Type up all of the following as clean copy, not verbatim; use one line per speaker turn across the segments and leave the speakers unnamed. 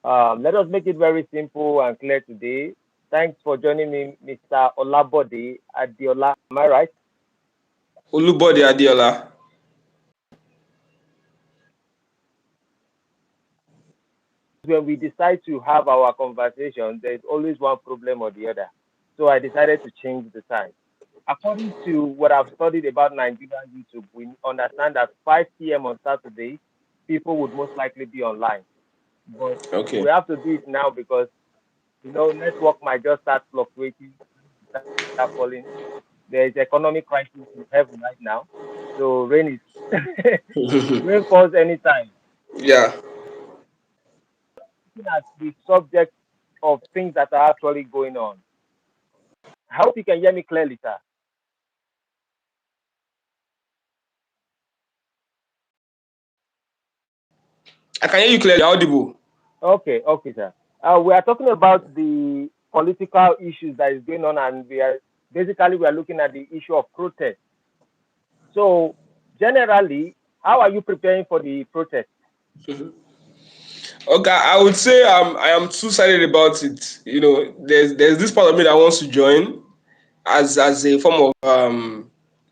Let us make it very simple and clear today. Thanks for joining me, Mr. Olabode Adiola. Am I right?
Olubode Adiola.
When we decide to have our conversation, there's always one problem or the other. So I decided to change the time. According to what I've studied about Nigerian YouTube, we understand that 5 p.m. on Saturday, people would most likely be online. But
Okay.
we have to do it now because network might just start fluctuating, start falling. There is economic crisis in heaven right now, so rain is rain falls anytime.
Yeah,
Looking at the subject of things that are actually going on. I hope you can hear me clearly, sir.
I can hear you clearly. Audible.
Okay, okay, sir. We are talking about the political issues that is going on, and we are looking at the issue of protest. So, generally, how are you preparing for the protest?
Okay, I would say I am two-sided about it. There's this part of me that wants to join as a form of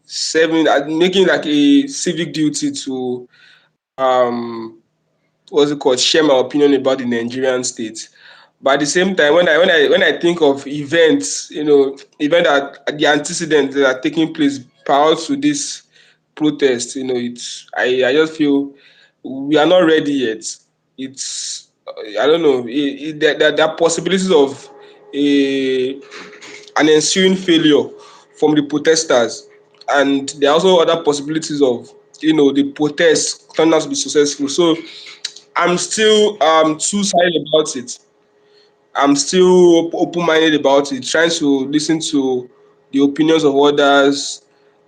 serving, making like a civic duty to um what's it called, share my opinion about the Nigerian state. But at the same time, when I think of events, event that the antecedents that are taking place prior to this protest, I just feel we are not ready yet. It's I don't know. There are possibilities of a an ensuing failure from the protesters, and there are also other possibilities of the protests turning out to be successful. So I'm still two-sided about it. I'm still open-minded about it, trying to listen to the opinions of others,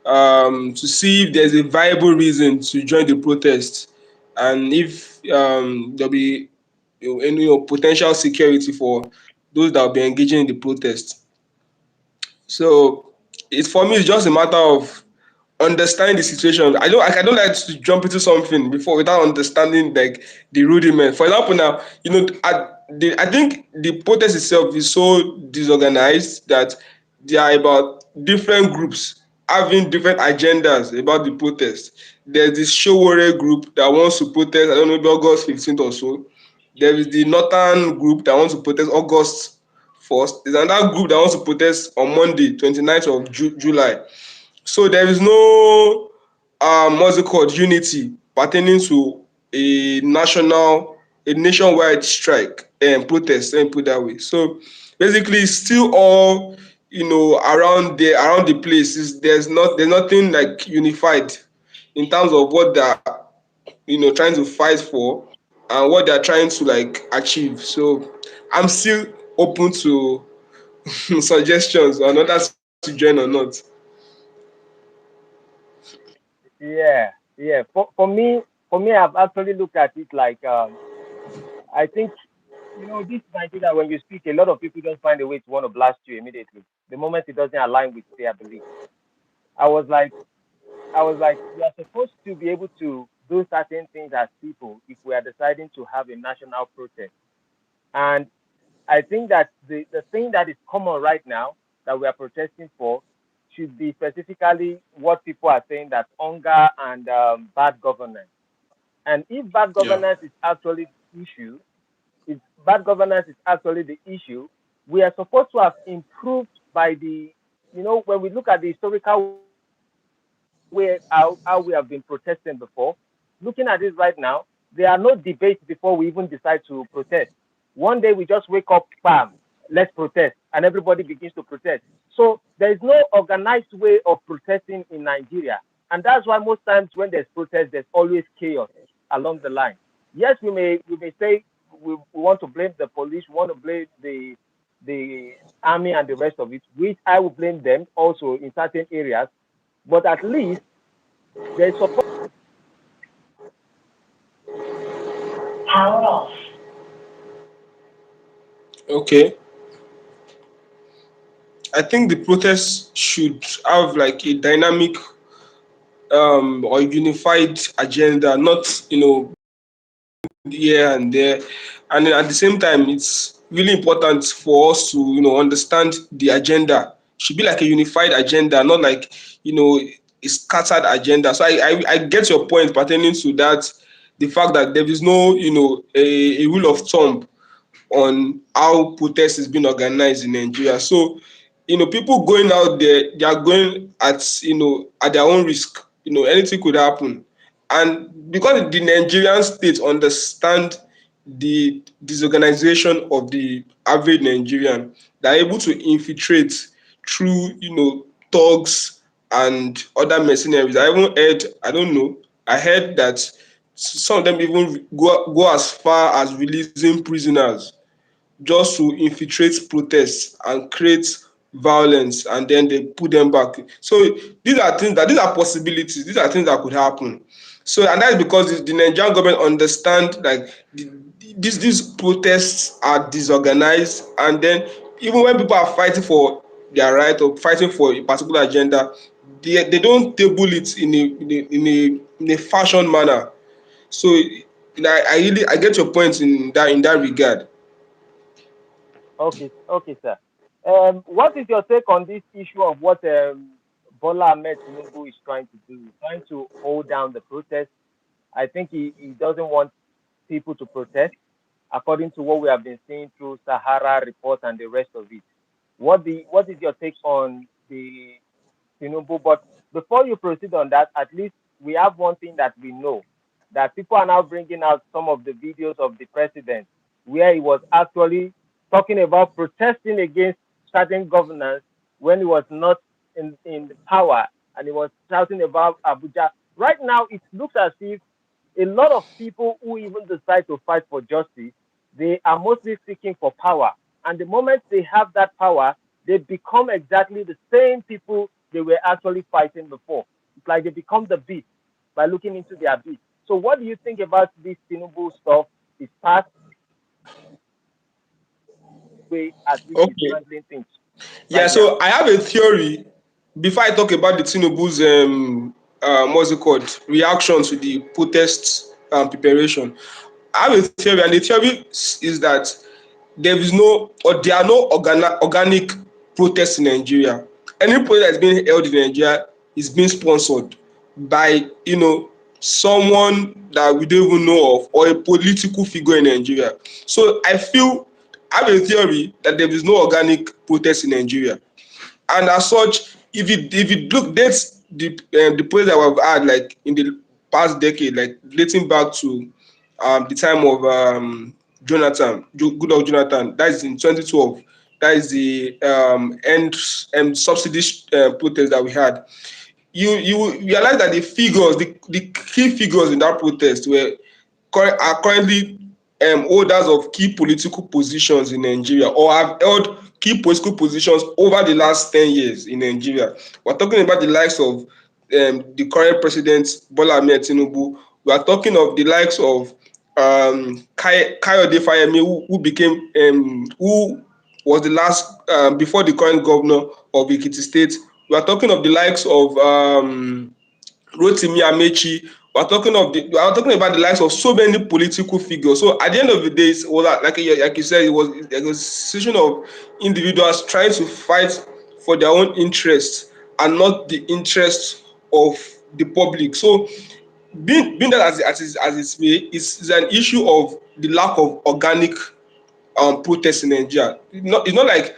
to see if there's a viable reason to join the protest, and if there'll be any potential security for those that will be engaging in the protest. So it's for me, it's just a matter of understanding the situation. I don't like to jump into something before without understanding like the rudiment. For example, now I think the protest itself is so disorganized that there are about different groups having different agendas about the protest. There's this Showore group that wants to protest, I don't know, maybe August 15th or so. There is the Northern group that wants to protest August 1st. There's another group that wants to protest on Monday, 29th of July. So there is no what's it called, unity pertaining to a nationwide strike and protest, let me put it that way. So basically it's still all around the place. There's nothing like unified in terms of what they're trying to fight for and what they're trying to like achieve. So I'm still open to suggestions on others to join or not.
Yeah, yeah. For me, I've actually looked at it like I think this Nigeria. When you speak, a lot of people just find a way to want to blast you immediately the moment it doesn't align with their belief. I was like, we are supposed to be able to do certain things as people if we are deciding to have a national protest. And I think that the thing that is common right now that we are protesting for should be specifically what people are saying, that hunger and bad governance. And if bad
Yeah.
governance is actually the issue, if bad governance is actually the issue, we are supposed to have improved by when we look at the historical way how we have been protesting before. Looking at this right now, there are no debates before we even decide to protest. One day we just wake up, bam, let's protest, and everybody begins to protest. So there is no organized way of protesting in Nigeria, and that's why most times when there's protest, there's always chaos along the line. Yes, we may say we want to blame the police, we want to blame the army and the rest of it, which I will blame them also in certain areas, but at least there's support.
Power off.
Okay. I think the protest should have like a dynamic or unified agenda, not here and there. And then at the same time, it's really important for us to, understand the agenda. It should be like a unified agenda, not like, a scattered agenda. So I get your point pertaining to that, the fact that there is no, a rule of thumb on how protest is being organized in Nigeria. So, people going out there, they are going at their own risk. Anything could happen. And because the Nigerian state understand the disorganization of the average Nigerian, they're able to infiltrate through, thugs and other mercenaries. I even heard, I don't know, I heard that some of them even go as far as releasing prisoners just to infiltrate protests and create violence, and then they put them back. So these are possibilities, these are things that could happen. So, and that is because the Nigerian government understand like these protests are disorganized, and then even when people are fighting for their right or fighting for a particular agenda, they don't table it in a fashion manner. So I really I get your point in that regard.
Okay, okay, sir. What is your take on this issue of what Bola Ahmed Tinubu is trying to do? He's trying to hold down the protest. I think he doesn't want people to protest, according to what we have been seeing through Sahara report and the rest of it. What is your take on the Tinubu? But before you proceed on that, at least we have one thing that we know, that people are now bringing out some of the videos of the president where he was actually talking about protesting against certain governance when he was not in the power, and he was shouting about Abuja. Right now, it looks as if a lot of people who even decide to fight for justice, they are mostly seeking for power. And the moment they have that power, they become exactly the same people they were actually fighting before. It's like they become the beast by looking into their beast. So, what do you think about this Tinubu stuff? His past way at which he's
Okay.
handling things
Yeah,
right now?
so I have a theory before I talk about the Tinubu's what's it called, reaction to the protest preparation. I have a theory, and the theory is that there is no, or there are no organic protests in Nigeria. Any protest that's being held in Nigeria is being sponsored by someone that we don't even know of, or a political figure in Nigeria. So I have a theory that there is no organic protest in Nigeria. And as such, if you look dates the project that we've had like in the past decade, like dating back to the time of Goodluck Jonathan, that is in 2012. That is the end subsidy protest that we had. You realize that the key figures in that protest are currently holders of key political positions in Nigeria, or have held key political positions over the last 10 years in Nigeria. We're talking about the likes of the current president, Bola Ahmed Tinubu. We are talking of the likes of Kayode Fayemi, who was the last, before the current governor of Ekiti State. We are talking of the likes of Rotimi Amechi. We are talking about the likes of so many political figures. So at the end of the day, it was like you said, it was a situation of individuals trying to fight for their own interests and not the interests of the public. So being that as it's may, is an issue of the lack of organic protests in Nigeria. It's not like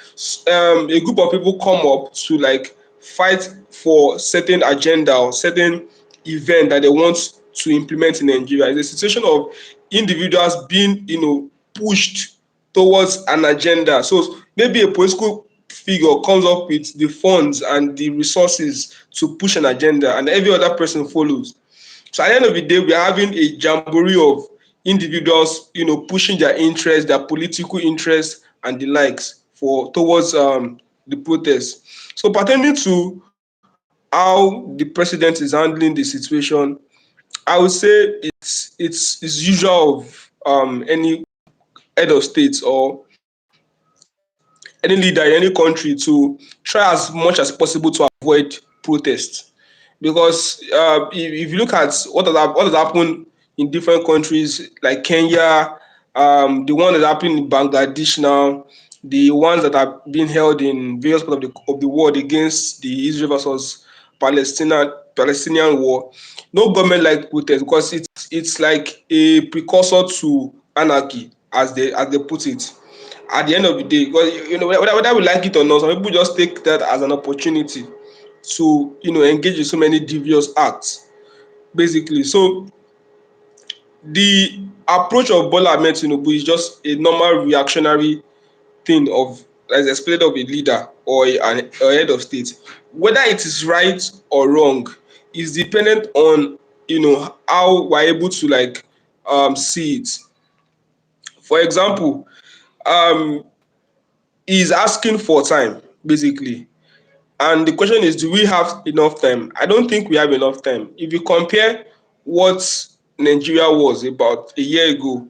a group of people come up to like fight for certain agenda or certain event that they want to implement in Nigeria. It's a situation of individuals being, pushed towards an agenda. So maybe a political figure comes up with the funds and the resources to push an agenda, and every other person follows. So at the end of the day, we are having a jamboree of individuals, pushing their interests, their political interests, and the likes for towards the protest. So pertaining to how the president is handling the situation, I would say it's usual of any head of state or any leader in any country to try as much as possible to avoid protests, because if you look at what has happened in different countries like Kenya, the one that's happening in Bangladesh now, the ones that are being held in various parts of the world against the Israel versus Palestinian war. No government like protest because it's like a precursor to anarchy, as they put it. At the end of the day, because whether we like it or not, some people just take that as an opportunity to engage in so many devious acts, basically. So the approach of Bola Ahmed Tinubu is just a normal reactionary thing of, as explained, of a leader or a head of state. Whether it is right or wrong is dependent on how we're able to see it. For example, um he's asking for time, basically. And the question is, do we have enough time? I don't think we have enough time. If you compare what Nigeria was about a year ago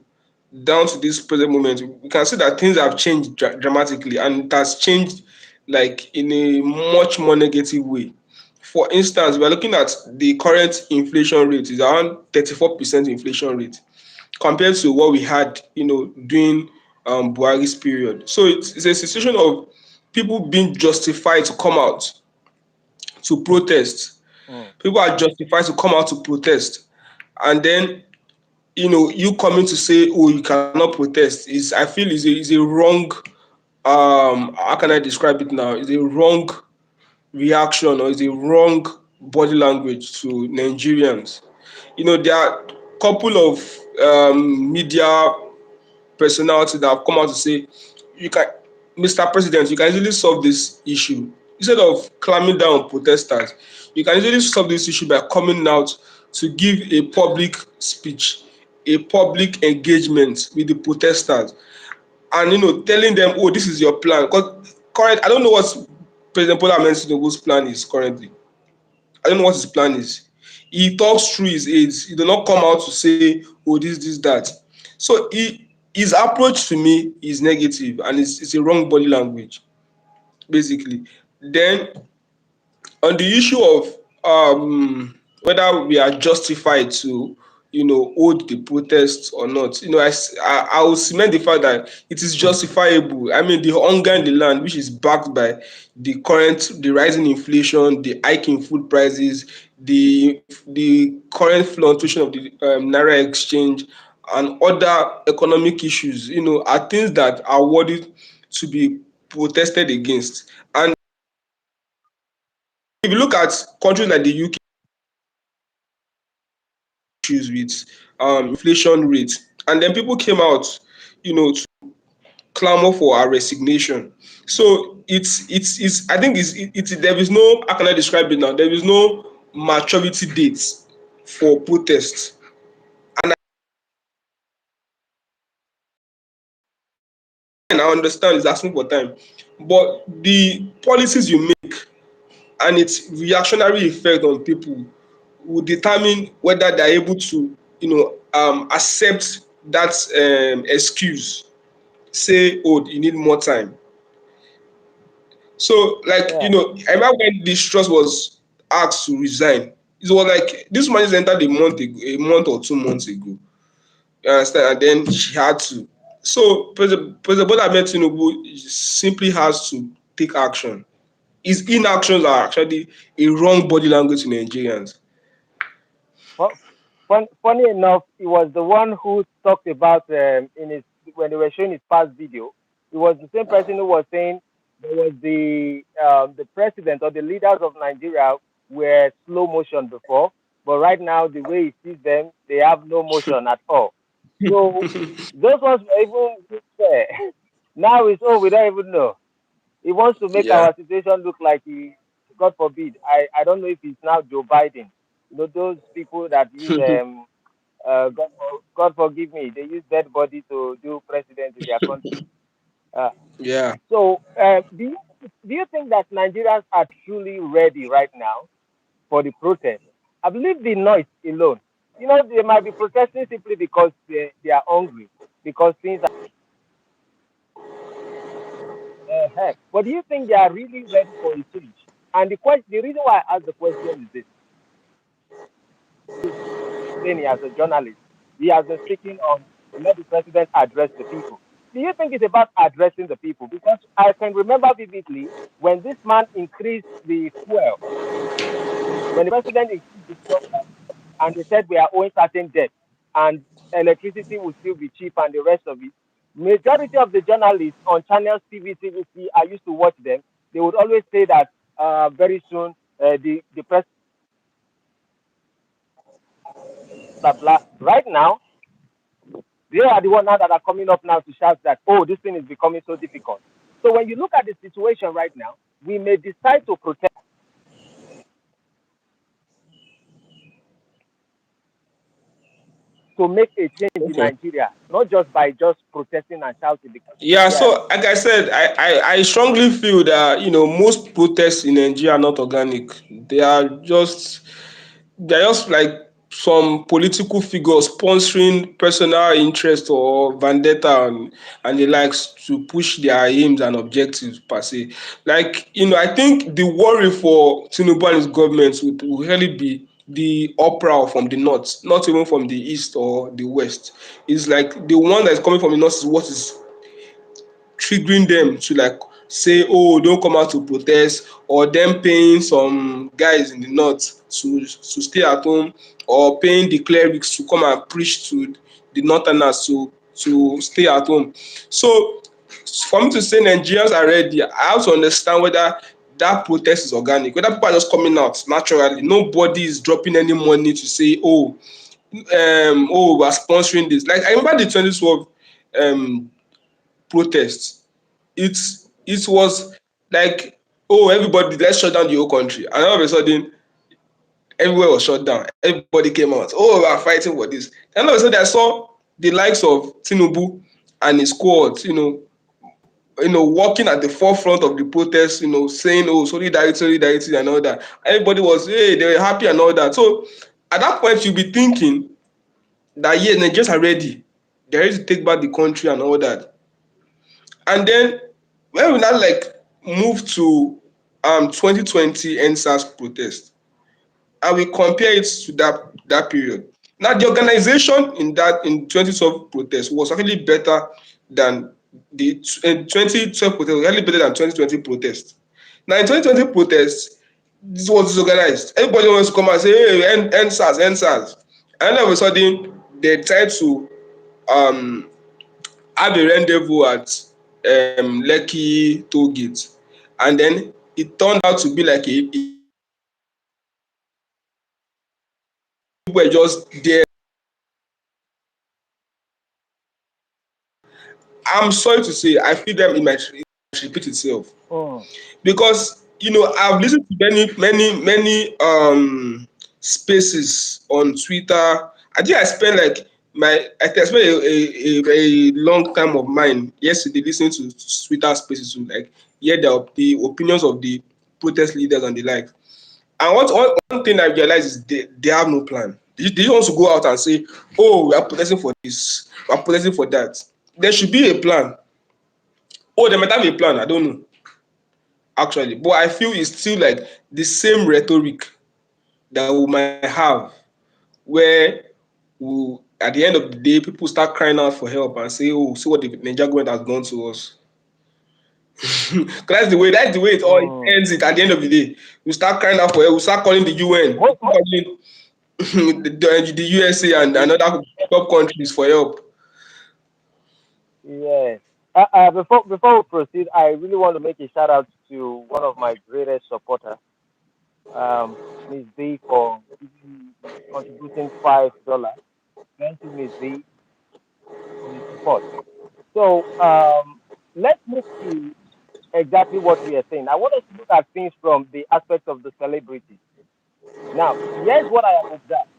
down to this present moment, we can see that things have changed dramatically, and it has changed like in a much more negative way. For instance, we are looking at the current inflation rate is around 34% inflation rate compared to what we had, during Buhari's period. So it's a situation of people being justified to come out to protest.
Mm.
People are justified to come out to protest, and then you coming to say, "Oh, you cannot protest," is, I feel, is a wrong. How can I describe it now? Is a wrong reaction, or is a wrong body language to Nigerians. There are a couple of media personality that have come out to say, you can, Mr. President, you can easily solve this issue. Instead of clamming down on protesters, you can easily solve this issue by coming out to give a public speech, a public engagement with the protesters, and telling them, oh, this is your plan. Because current, I don't know what President Bola Ahmed Tinubu's plan is currently. I don't know what his plan is. He talks through his aides. He does not come out to say, oh, this, that. So his approach to me is negative, and it's a wrong body language, basically. Then, on the issue of whether we are justified to hold the protests or not, I will cement the fact that it is justifiable. I mean, the hunger in the land, which is backed by the rising inflation, the hike in food prices, the current fluctuation of the naira exchange, and other economic issues, are things that are worthy to be protested against. And if you look at countries like the UK, issues with inflation rate, and then people came out, to clamor for our resignation. So it's I think it's there is no, how can I describe it now? There is no maturity date for protest. And I understand it's asking for time, but the policies you make and its reactionary effect on people will determine whether they're able to, accept that excuse. Say, oh, you need more time. So, like,
Yeah.
I remember when this trust was asked to resign. It was like this man just entered a month or 2 months ago. You understand? And then she had to. So, President Bola Ahmed Tinubu simply has to take action. His inactions are actually a wrong body language to Nigerians.
Fu- Funny enough, he was the one who talked about in his when they were showing his past video. He was the same person who was saying there was the president or the leaders of Nigeria were slow motion before, but right now the way he sees them, they have no motion at all. So those ones were even fair. Now it's, oh, we don't even know. He wants to make
Yeah.
our situation look like God forbid. I don't know if he's now Joe Biden. Those people that use God forgive me, they use dead body to do president in their country. Uh,
Yeah.
so do you think that Nigerians are truly ready right now for the protest? I believe the noise alone. They might be protesting simply because they are hungry, because things are heck. But do you think they are really ready for a change? And the reason why I ask the question is this: explaining as a journalist. he has been speaking on let the president address the people. Do you think it's about addressing the people? Because I can remember vividly when this man increased the fuel, when the president increased the fuel price, and they said we are owing certain debt and electricity will still be cheap and the rest of it. Majority of the journalists on channels TV, TVC, I used to watch them. They would always say that very soon the president blah blah. Right now, they are the one now that are coming up now to shout that, oh, this thing is becoming so difficult. So when you look at the situation right now, we may decide to protest to make a change in
Okay.
Nigeria, not just by just protesting and shouting. Because
Yeah,
yeah,
so like I said, I strongly feel that most protests in Nigeria are not organic. They're just like some political figures sponsoring personal interest or vendetta and the likes to push their aims and objectives per se. Like, I think the worry for Tinubu and his government would really be the uproar from the north, not even from the east or the west. It's like the one that's coming from the north is what is triggering them to like say, oh, don't come out to protest, or them paying some guys in the north to stay at home, or paying the clerics to come and preach to the northerners to stay at home. So for me to say Nigerians are ready, I have to understand whether that protest is organic, whether people are just coming out naturally. Nobody is dropping any money to say, we're sponsoring this. Like I remember the 2012 um protest. It was like, oh, everybody, let's shut down the whole country, and all of a sudden everywhere was shut down. Everybody came out, oh, we're fighting for this. And all of a sudden I saw the likes of Tinubu and his squad, walking at the forefront of the protest, saying, oh, solidarity, solidarity, and all that. Everybody was, hey, they were happy and all that. So at that point you'll be thinking that, yes, Nigerians are ready. They're ready to take back the country and all that. And then when we now like move to 2020 NSAS protest, and we compare it to that period. Now the organization in 2012 protest was actually better than the 2012 protest was actually better than 2020 protest. Now in 2020 protest, this was disorganized. Everybody wants to come and say, hey, end SARS, end SARS. And all of a sudden they tried to um have a rendezvous at Lekki toll gate, and then it turned out to be like a people were just there. I'm sorry to say, I feel them it might repeat itself,
mm,
because I've listened to many spaces on Twitter. I think I spent like I spent a long time of mine yesterday listening to Twitter spaces to like hear the opinions of the protest leaders and the like. And one thing I realized is they have no plan. They just want to go out and say, oh, we are protesting for this, we are protesting for that. There should be a plan. Oh, they might have a plan, I don't know, actually. But I feel it's still like the same rhetoric that we might have, where at the end of the day, people start crying out for help and say, oh, see what the Nigeria government has done to us. Because that's the way it all
mm.
ends it at the end of the day. We start crying out for help, we start calling the UN,
Most, most,
calling the USA and other top countries for help.
yes. Before we proceed, I really want to make a shout out to one of my greatest supporters, Miss B, for contributing $5. Thank you, Miss B, for the support. So let's move to exactly what we are saying. I want us to look at things from the aspect of the celebrities. Now, here's what I have observed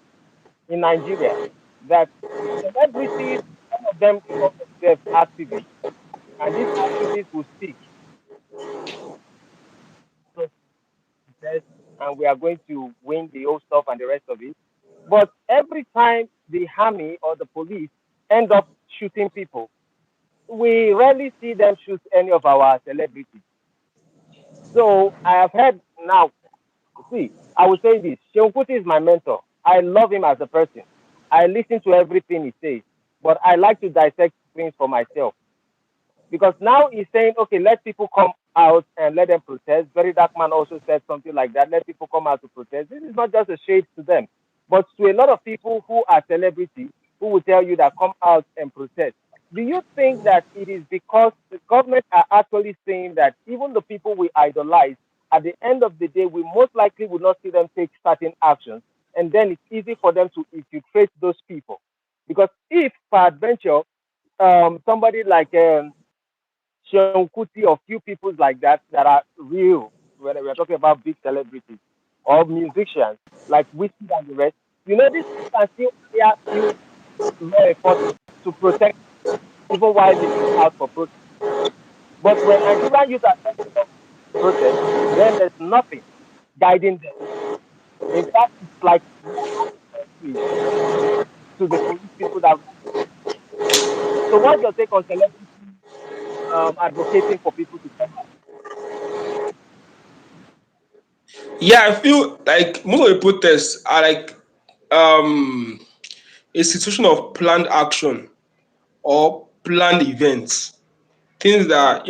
in Nigeria, that celebrities, some of them call themselves activists, and these activists will speak protest, and we are going to win the whole stuff and the rest of it. But every time the army or the police end up shooting people, we rarely see them shoot any of our celebrities. So I have heard now, see, I will say this. Sheon Kuti is my mentor. I love him as a person. I listen to everything he says, but I like to dissect things for myself. Because now he's saying, okay, let people come out and let them protest. Very Dark Man also said something like that. Let people come out to protest. This is not just a shade to them, but to a lot of people who are celebrities who will tell you that come out and protest. Do you think that it is because the government are actually saying that even the people we idolize, at the end of the day, we most likely will not see them take certain actions, and then it's easy for them to infiltrate those people? Because if, for adventure, somebody like Sean Kuti or few people like that are real when we're talking about big celebrities or musicians like Whiskey and the rest. You know, this can still hire few law enforcement to protect even while they go out for protest. But when Nigerian youth are setting up protest, then there's nothing guiding them. In fact, it's like we are adding to the police people that. So, what's your take on celebrity advocating for people to come out?
Yeah, I feel like most of the protests are like um, a situation of planned action or planned events, things that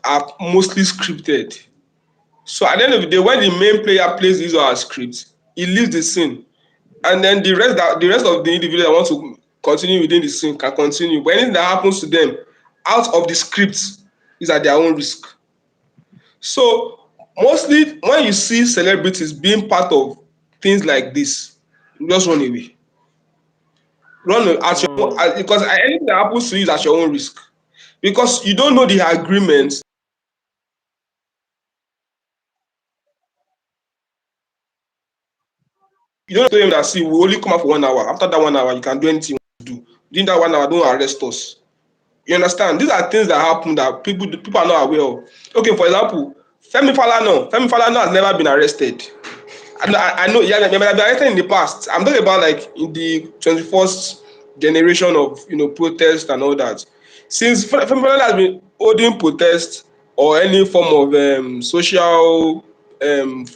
are mostly scripted. So at the end of the day, when the main player plays his or her script, he leaves the scene, and then the rest of the individual that want to continue within the scene can continue. But anything that happens to them out of the script is at their own risk. So mostly when you see celebrities being part of things like this, just run away. Run at your own,
Mm,
because anything that happens to you is at your own risk. Because you don't know the agreements. You don't tell them that, see, we only come out for 1 hour. After that 1 hour, you can do anything you want to do. Within that 1 hour, don't arrest us. You understand? These are things that happen that people are not aware of. Okay, for example, Femi Falana has never been arrested. I know, yeah, they might have been arrested in the past. I'm talking about like in the 21st generation of protest and all that. Since Femi Falana has been holding protest or any form of social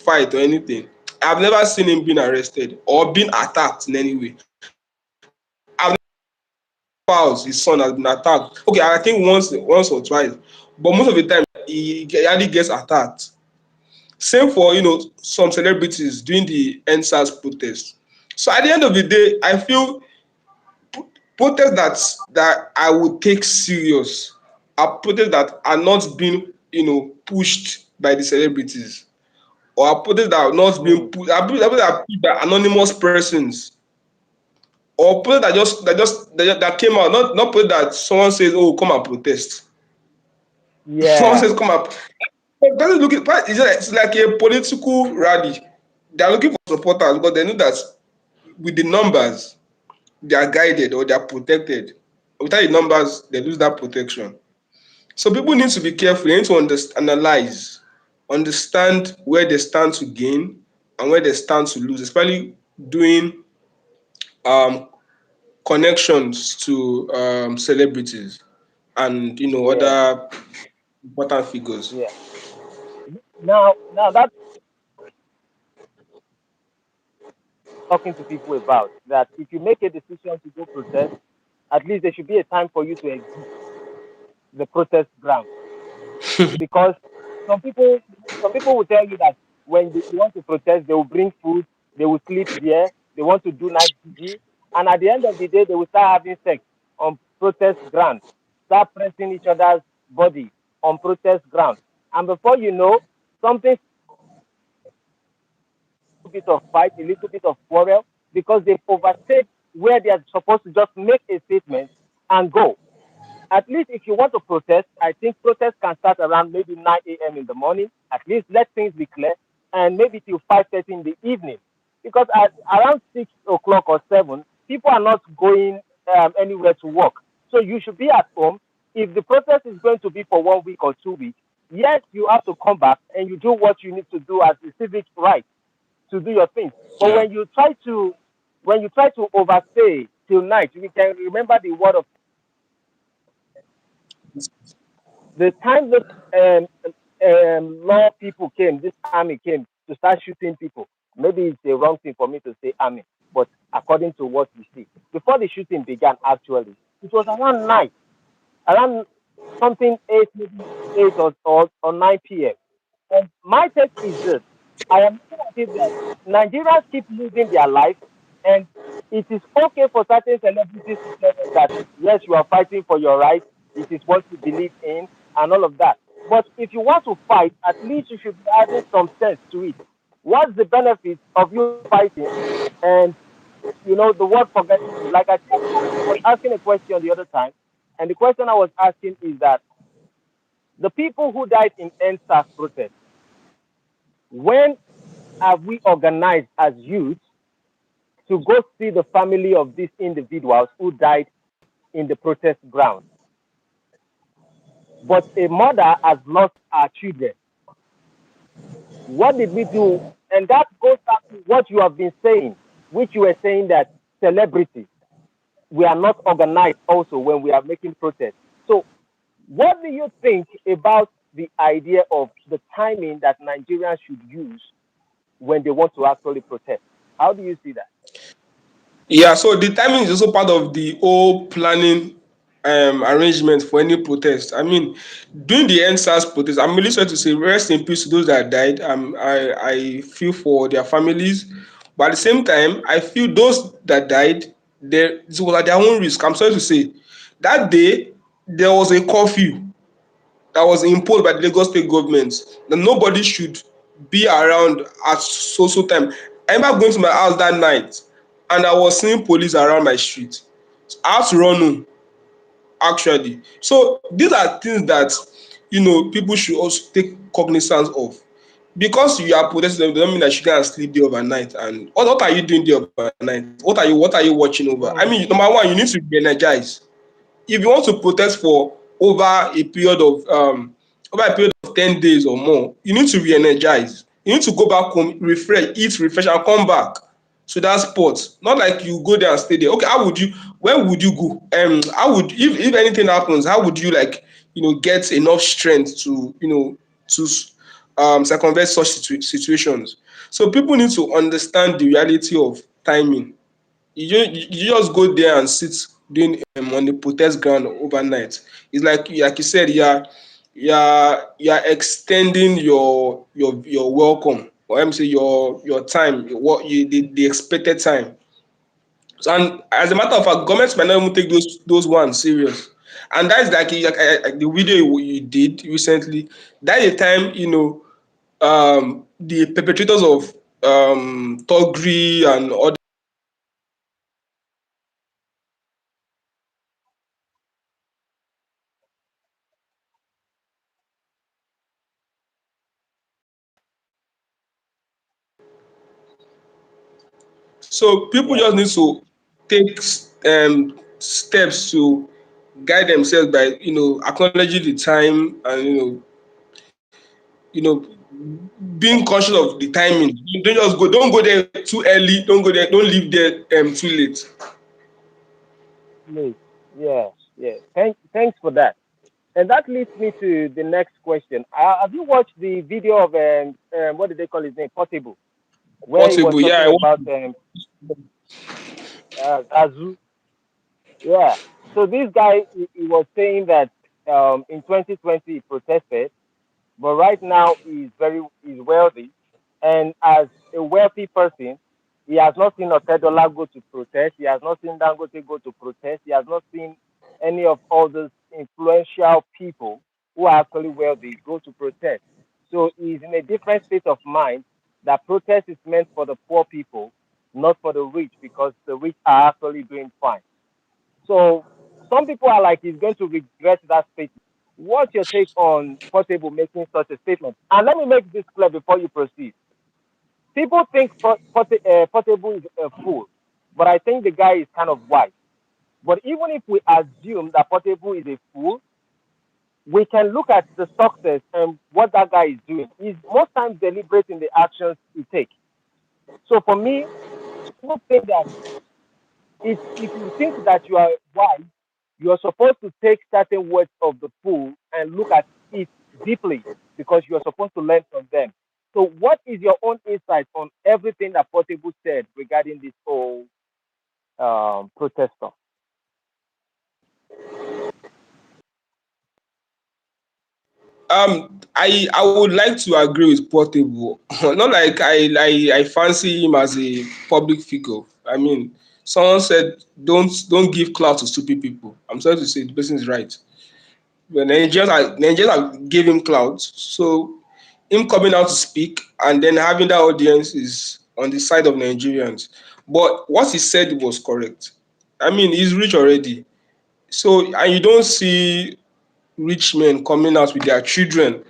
fight or anything, I've never seen him being arrested or being attacked in any way. I've never files his son has been attacked. Okay, I think once or twice, but most of the time he hardly gets attacked. Same for some celebrities during the NSAS protest. So at the end of the day, I feel protests that I would take serious are protests that are not being pushed by the celebrities, or are protests that are not being
mm,
pushed, are protests that are pushed by anonymous persons, or protests that came out, not protests that someone says, oh, come and protest. Someone
yeah,
says come up. That's looking. It's like a political rally. They are looking for supporters because they know that with the numbers they are guided or they are protected. Without the numbers, they lose that protection. So people need to be careful. They need to analyze, understand where they stand to gain and where they stand to lose, especially doing um, connections to celebrities and
yeah,
other important figures.
yeah. Now that's talking to people about that. If you make a decision to go protest, at least there should be a time for you to exit the protest ground. Because some people, some people will tell you that when they want to protest, they will bring food, they will sleep there, they want to do night vigil, and at the end of the day, they will start having sex on protest ground, start pressing each other's body on protest ground, and before you know, something bit of fight, a little bit of quarrel, because they've overstayed where they are supposed to just make a statement and go. At least if you want to protest, I think protest can start around maybe 9 a.m. in the morning. At least let things be clear, and maybe till 5:30 in the evening. Because at around 6 o'clock or 7, people are not going anywhere to work. So you should be at home. If the protest is going to be for 1 week or 2 weeks, yes, you have to come back and you do what you need to do as a civic right to do your things. But
Yeah.
when you try to overstay till night, we can remember the word of the time this law people came, this army came to start shooting people. Maybe it's the wrong thing for me to say army. but according to what we see, before the shooting began, actually, it was around night, around something 8, maybe 8 or 9 p.m. And my take is this: I am looking at it that Nigerians keep losing their life, and it is okay for certain celebrities to tell us that yes, you are fighting for your rights. It is what you believe in, and all of that. But if you want to fight, at least you should be adding some sense to it. What's the benefit of you fighting, and the word forgetting you? Like I was asking a question the other time, and the question I was asking is that the people who died in NSAS protest, when have we organized as youth to go see the family of these individuals who died in the protest ground? But a mother has lost her children. What did we do? And that goes back to what you have been saying, which you were saying that celebrities, we are not organized also when we are making protests. So, what do you think about the idea of the timing that Nigerians should use when they want to actually protest? How do you see that?
Yeah, so the timing is also part of the whole planning arrangement for any protest. I mean, during the NSAS protest, I'm really sorry to say rest in peace to those that died. I feel for their families, but at the same time, I feel those that died, it was at their own risk. I'm sorry to say that day there was a curfew that was imposed by the Lagos state government that nobody should be around at so time. I remember going to my house that night and I was seeing police around my street. I had to run home actually. So these are things that people should also take cognizance of. Because you are protesting, doesn't mean that you can't sleep there overnight. And what are you doing there overnight? What are you watching over? I mean, number
Mm,
one, you need to be energized. If you want to protest for over a period of 10 days or more, you need to re-energize. You need to go back home, refresh, eat, refresh, and come back to that spot. Not like you go there and stay there. Okay, where would you go? How would if anything happens, how would you get enough strength to to circumvent such situations? So people need to understand the reality of timing. You just go there and sit doing on the protest ground overnight. It's like you said, you're extending your welcome, or let me say your time, what you the expected time. So, and as a matter of fact, governments might not even take those ones serious. And that's like the video you did recently. That is the time the perpetrators of thuggery and other. So people
yeah,
just need to take steps to guide themselves by acknowledging the time and you know being conscious of the timing. You don't go there too early. Don't leave there too late.
please. Yes, yes. Thanks for that. And that leads me to the next question. Have you watched the video of what did they call his name? Portable, where he was
Portable, yeah.
talking about Azu. Yeah. So this guy, he was saying that in 2020 he protested, but right now he's wealthy, and as a wealthy person, he has not seen Otedola go to protest. He has not seen Dangote go to protest. He has not seen any of all those influential people who are actually wealthy go to protest. So he's in a different state of mind that protest is meant for the poor people, not for the rich, because the rich are actually doing fine. So some people are like, he's going to regret that statement. What's your take on Portable making such a statement? And let me make this clear before you proceed. People think Portable is a fool, but I think the guy is kind of wise. But even if we assume that Portable is a fool, we can look at the success and what that guy is doing. He's most times deliberate in the actions he takes. So for me, I would say that if you think that you are wise, you are supposed to take certain words of the fool and look at it deeply because you are supposed to learn from them. So, what is your own insight on everything that Portable said regarding this whole protester?
I would like to agree with Portable. Not like I fancy him as a public figure. I mean, someone said don't give clout to stupid people. I'm sorry to say the person is right. But Nigerians gave him clout, so him coming out to speak and then having that audience is on the side of Nigerians. But what he said was correct. I mean, he's rich already. So and you don't see rich men coming out with their children,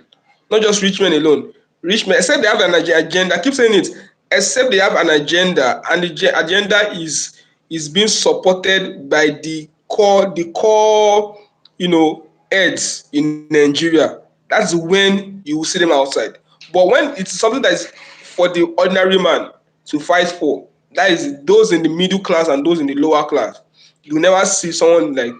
not just rich men alone, rich men, except they have an agenda. I keep saying it, except they have an agenda, and the agenda is being supported by the core heads in Nigeria. That's when you will see them outside. But when it's something that is for the ordinary man to fight for, that is those in the middle class and those in the lower class, you never see someone like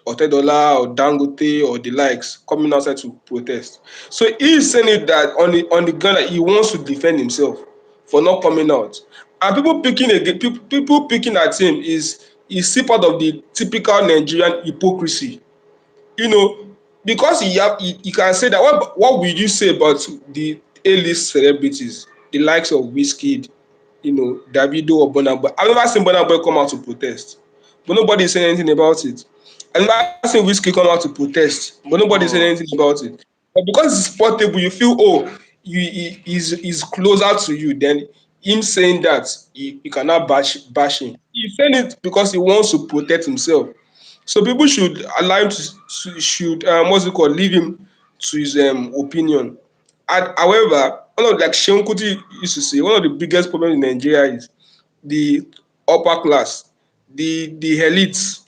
Otedola or Dangote or the likes coming outside to protest. So he is saying it that on the ground that he wants to defend himself for not coming out. And people picking at him is still part of the typical Nigerian hypocrisy. You know, because he can say that what will you say about the A-list celebrities, the likes of Wizkid, Davido or Burna Boy. I've never seen Burna Boy come out to protest, but nobody is saying anything about it. I've never seen Wizkid come out to protest, but nobody is saying anything
Mm.
about it. But because it's Portable, you feel, oh, he's closer to you than him saying that you cannot bash him. He's saying it because he wants to protect himself. So people should allow him should what's it called, leave him to his opinion. And however, one of, like Seun Kuti used to say, one of the biggest problems in Nigeria is the upper class, the elites.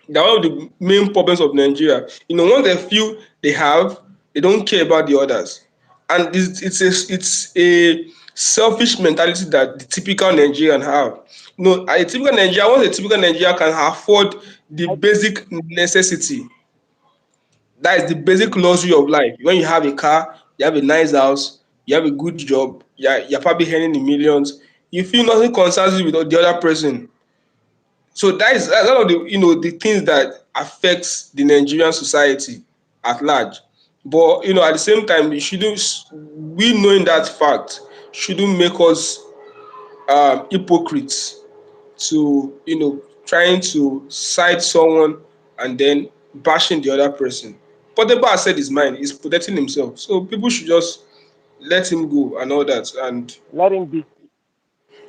They're one of the main problems of Nigeria. Once they feel they have, they don't care about the others, and it's a selfish mentality that the typical Nigerian have. A typical Nigerian, once a typical Nigerian can afford the
I,
basic necessity, that is the basic luxury of life. When you have a car, you have a nice house, you have a good job, you're probably earning in millions, you feel nothing concerns you with the other person. So that's one of the things that affects the Nigerian society at large. But at the same time, we knowing that fact shouldn't make us hypocrites to trying to side someone and then bashing the other person. But the bar said his mind, he's protecting himself. So people should just let him go and all that and
let him be.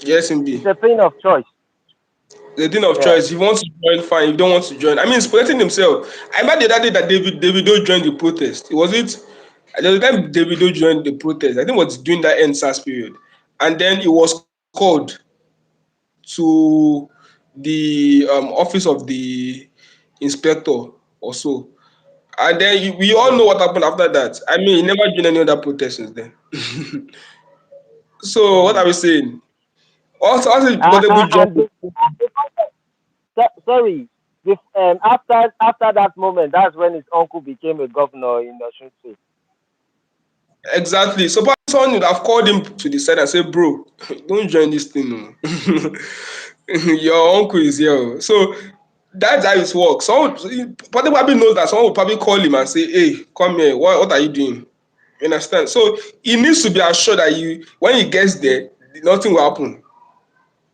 let him
It's
be.
a thing of choice.
The thing of
Yeah.
choice. If you want to join, fine. If you don't want to join, I mean, he's protecting himself. I remember the other day that Davido joined the protest. It was it. There was a time Davido joined the protest. I think it was during that NSAS period, and then he was called to the office of the inspector or so. And then we all know
Mm.
what happened after that. I mean, he never joined any other protest since then. So what are
Mm.
we saying? Also, the portable
And
joined.
sorry, after that moment, that's when his uncle became a governor in Osun State.
Exactly. So probably someone would have called him to the side and said, "Bro, don't join this thing. No. Your uncle is here." Oh." So that's how it works. Someone probably knows that someone will probably call him and say, "Hey, come here. What are you doing?" You understand? So he needs to be assured that when he gets there, nothing will happen.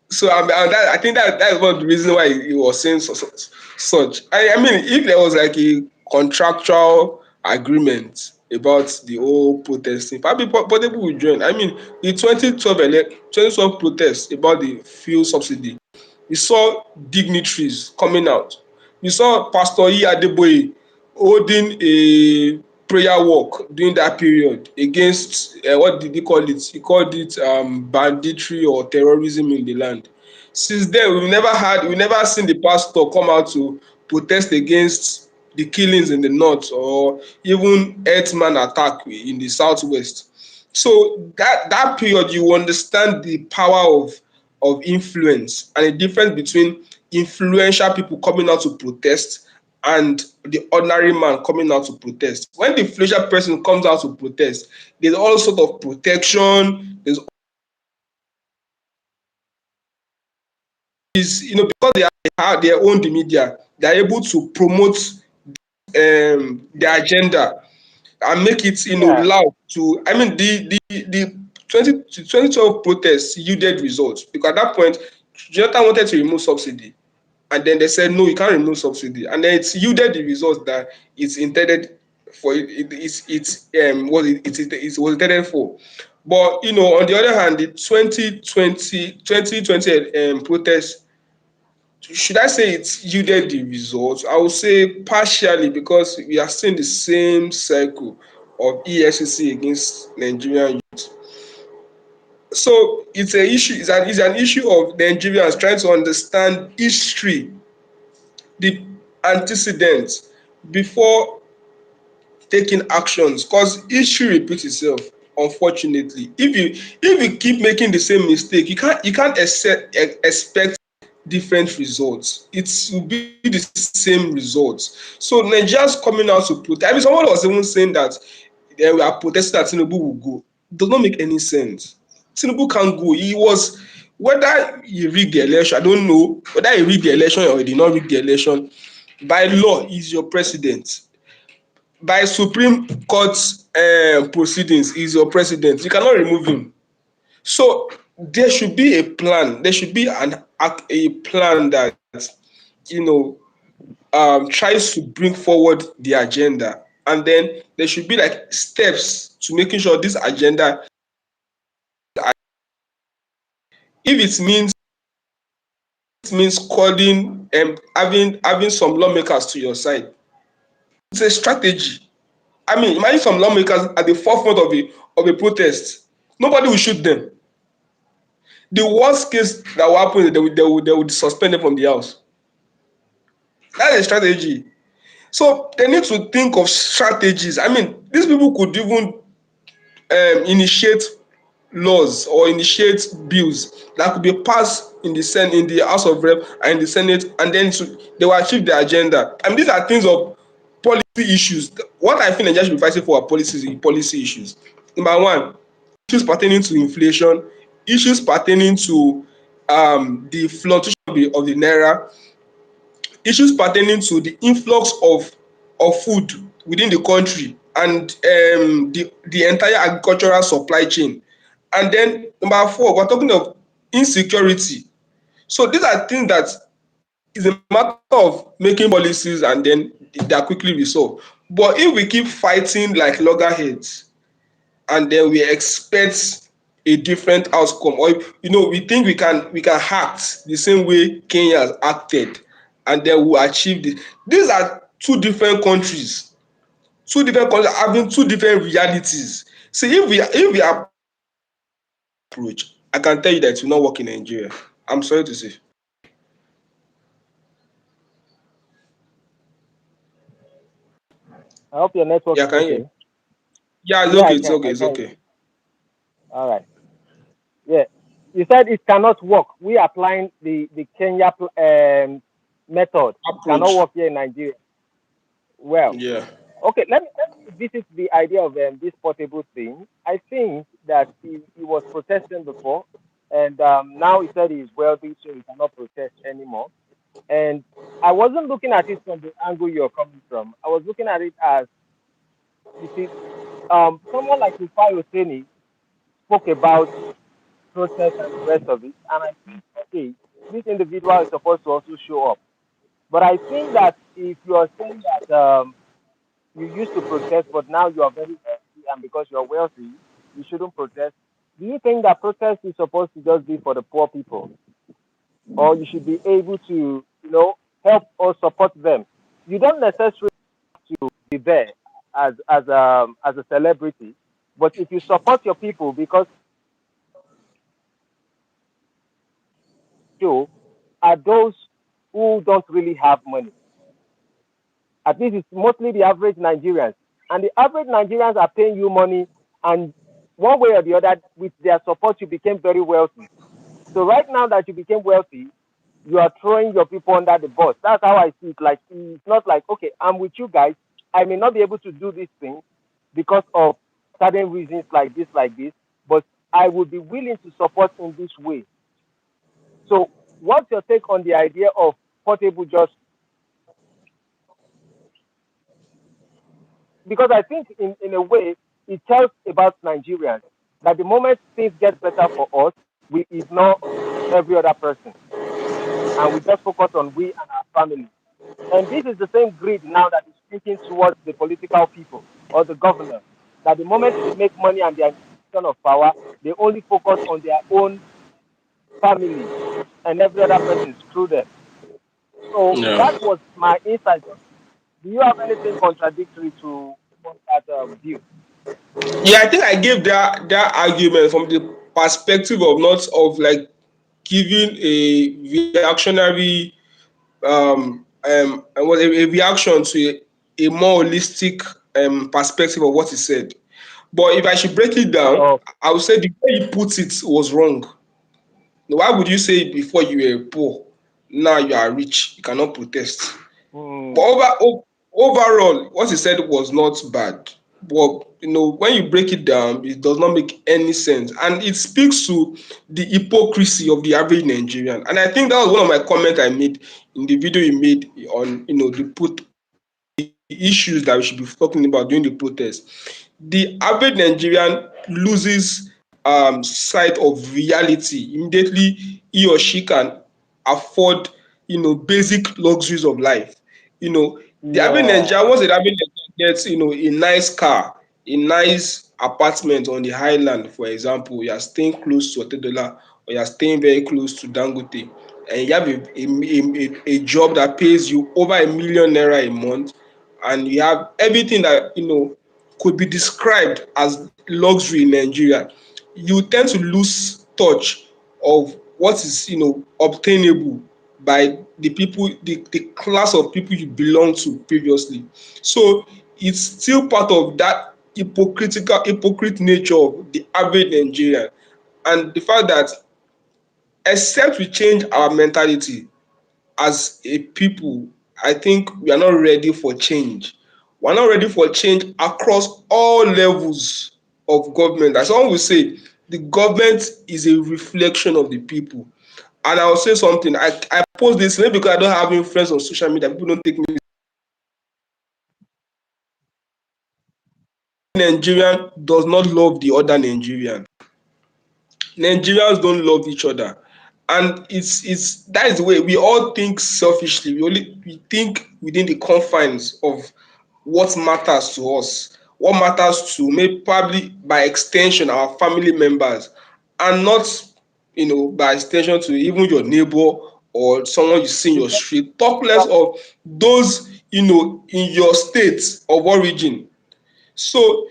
So and that, I think that is one of the reasons why he was saying such. I mean, if there was like a contractual agreement about the whole protesting, probably people would join. I mean, the 2012 protest about the fuel subsidy, we saw dignitaries coming out. We saw Pastor E. Adeboye holding a prayer walk during that period against what did he call it? He called it banditry or terrorism in the land. Since then, we never seen the pastor come out to protest against the killings in the north or even herdsman attack in the southwest. So that period, you understand the power of influence and the difference between influential people coming out to protest and the ordinary man coming out to protest. When the influential person comes out to protest, there's all sort of protection. There's is because they have their own the media, they are able to promote their agenda and make it
Yeah,
loud to. I mean, the 2012 protests yielded results because at that point Jonathan wanted to remove subsidy, and then they said no, you can't remove subsidy, and then it's yielded the results that it's intended for. It was intended for. But on the other hand, the 2020 protests, should I say it yielded the results? I would say partially, because we are seeing the same cycle of EFCC against Nigerian youth. So it's a issue. It's an issue of Nigerians trying to understand history, the antecedents before taking actions, because history repeats itself. Unfortunately, if you keep making the same mistake, you can't expect different results. It will be the same results. So Nigerians coming out to protest. I mean, someone was even saying that we are protesting that Tinubu will go. It does not make any sense. Tinubu can't go. Whether he rigged the election, I don't know whether he rigged the election or he did not rig the election. By law, he's your president. By Supreme Court proceedings, he's your president. You cannot remove him. So there should be a plan. There should be a plan that you know tries to bring forward the agenda, and then there should be like steps to making sure this agenda. If it means calling and having some lawmakers to your side, it's a strategy. I mean, imagine some lawmakers at the forefront of a protest. Nobody will shoot them. The worst case that will happen is they would suspend them from the house. That's a strategy. So they need to think of strategies. I mean, these people could even initiate laws or initiate bills that could be passed in the in the House of Rep and in the Senate, and then they will achieve their agenda. I mean, these are things of policy issues. What I think Nigeria should be fighting for are policy issues. Number one, issues pertaining to inflation, issues pertaining to the fluctuation of the naira, issues pertaining to the influx of food within the country, and the entire agricultural supply chain. And then number four, we're talking of insecurity. So these are things that is a matter of making policies and then they are quickly resolved. But if we keep fighting like loggerheads and then we expect a different outcome, or we think we can act the same way Kenya has acted, and then we achieve this. These are two different countries having two different realities. See, if we approach, I can tell you that it will not work in Nigeria. I'm sorry to say.
I hope your network
Yeah,
is
can you hear?
okay.
Yeah, it's
Yeah,
okay, it's okay,
I
it's
can.
okay.
All right. Yeah, you said it cannot work. We applying the Kenya method. It cannot
Approach.
work here in Nigeria. Well,
Yeah.
okay. Let me visit the idea of this portable thing. I think that he was protesting before, and now he said he's wealthy, so he cannot protest anymore. And I wasn't looking at it from the angle you're coming from. I was looking at it as, you see, someone like Rufai Oseni spoke about protest and the rest of it, and I think, okay, this individual is supposed to also show up. But I think that if you are saying that you used to protest, but now you are very wealthy, and because you are wealthy, you shouldn't protest. Do you think that protest is supposed to just be for the poor people, or you should be able to, help or support them? You don't necessarily be there as a celebrity, but if you support your people, because you are those who don't really have money. At least it's mostly the average Nigerians. And the average Nigerians are paying you money, and one way or the other, with their support, you became very wealthy. So right now that you became wealthy, You are throwing your people under the bus. That's how I see it. Like, it's not like, okay, I'm with you guys. I may not be able to do this thing because of certain reasons like this, but I would be willing to support in this way. So, what's your take on the idea of Portable just, because I think in a way it tells about Nigerians that the moment things get better for us, we ignore every other person and we just focus on we and our family. And this is the same greed now that is speaking towards the political people or the governors. That the moment they make money and they are in a position of power, they only focus on their own family and every other person screw them. So
Yeah.
that was my insight. Do you have anything contradictory to that view?
Yeah, I think I gave that argument from the perspective of not of like giving a reactionary was a reaction to a more holistic perspective of what he said. But if I should break it down,
Okay.
I would say the way he put it was wrong. Why would you say before you were poor, now you are rich, you cannot protest? But
Hmm.
overall, what he said was not bad. But when you break it down, it does not make any sense, and it speaks to the hypocrisy of the average Nigerian. And I think that was one of my comments I made in the video he made on the issues that we should be talking about during the protest. The average Nigerian loses sight of reality immediately he or she can afford basic luxuries of life. The average
Yeah.
Nigerian, once the average Nigerian gets a nice car, a nice apartment on the highland, for example, you are staying close to Otedola or you are staying very close to Dangote, and you have a job that pays you over ₦1 million a month, and you have everything that could be described as luxury in Nigeria, you tend to lose touch of what is obtainable by the people, the class of people you belong to previously. So it's still part of that hypocrite nature of the average Nigerian, and the fact that except we change our mentality as a people, I think we are not ready for change. We are not ready for change across all levels of government. As someone will say, the government is a reflection of the people. And I'll say something. I post this maybe because I don't have influence on social media. People don't take me. Nigerian does not love the other Nigerian. Nigerians don't love each other, and it's that is the way we all think selfishly. We think within the confines of what matters to us, what matters to maybe probably by extension our family members, and not by extension to even your neighbor or someone you see in your street. Talk less of those in your state of origin. So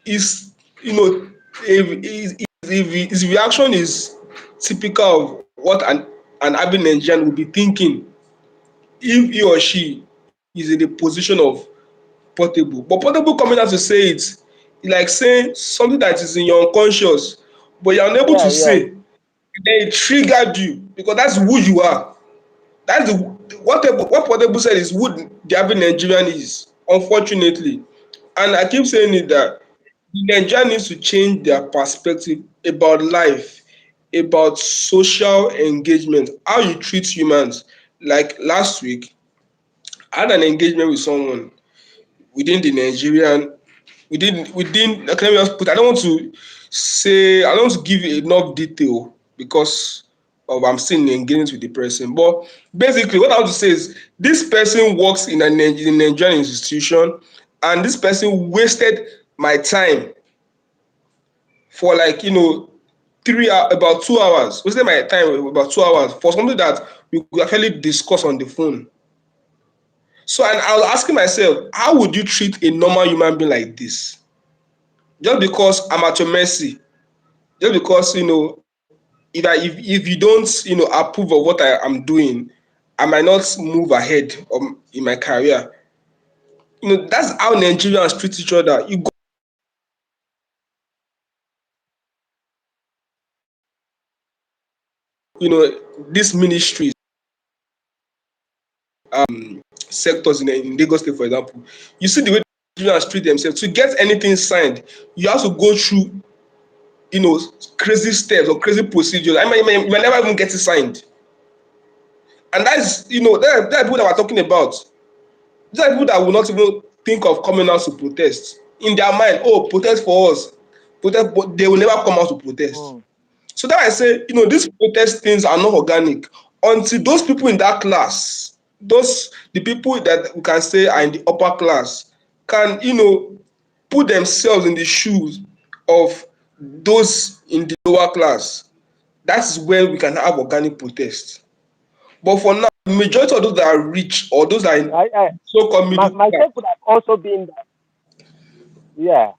his his reaction is typical of what an average Nigerian will be thinking if he or she is in the position of Portable. But Portable coming out to say it, like saying something that is in your unconscious, but you're unable
Yeah,
to
yeah.
say. Then it triggered you because that's who you are. That's what Portable said is who the average Nigerian is, unfortunately. And I keep saying it that the Nigerian needs to change their perspective about life, about social engagement, how you treat humans. Like last week, I had an engagement with someone within the Nigerian, within okay, let me just put, I don't want to say, I don't want to give enough detail because of I'm still in engagement with the person. But basically what I want to say is this person works in in a Nigerian institution, and this person wasted my time for like about 2 hours. Wasted my time about 2 hours for something that we could actually discuss on the phone. So, and I was asking myself, how would you treat a normal human being like this? Just because I'm at your mercy, just because if you don't approve of what I'm doing, I might not move ahead in my career. That's how Nigerians treat each other. You go these ministries. sectors in Lagos State, for example, you see the way Nigerians treat themselves. To get anything signed, you have to go through, crazy steps or crazy procedures. You might never even get it signed. And that's, there are people that we're talking about. These are people that will not even think of coming out to protest. In their mind, oh, protest for us. Protest, but they will never come out to protest.
Mm.
So that I say, these protest things are not organic until those people in that class, the people that we can say are in the upper class, can, put themselves in the shoes of those in the lower class. That's where we can have organic protest. But for now, the majority of those that are rich or those that are in
I
so-called middle
my
class.
take would have also been that, yeah,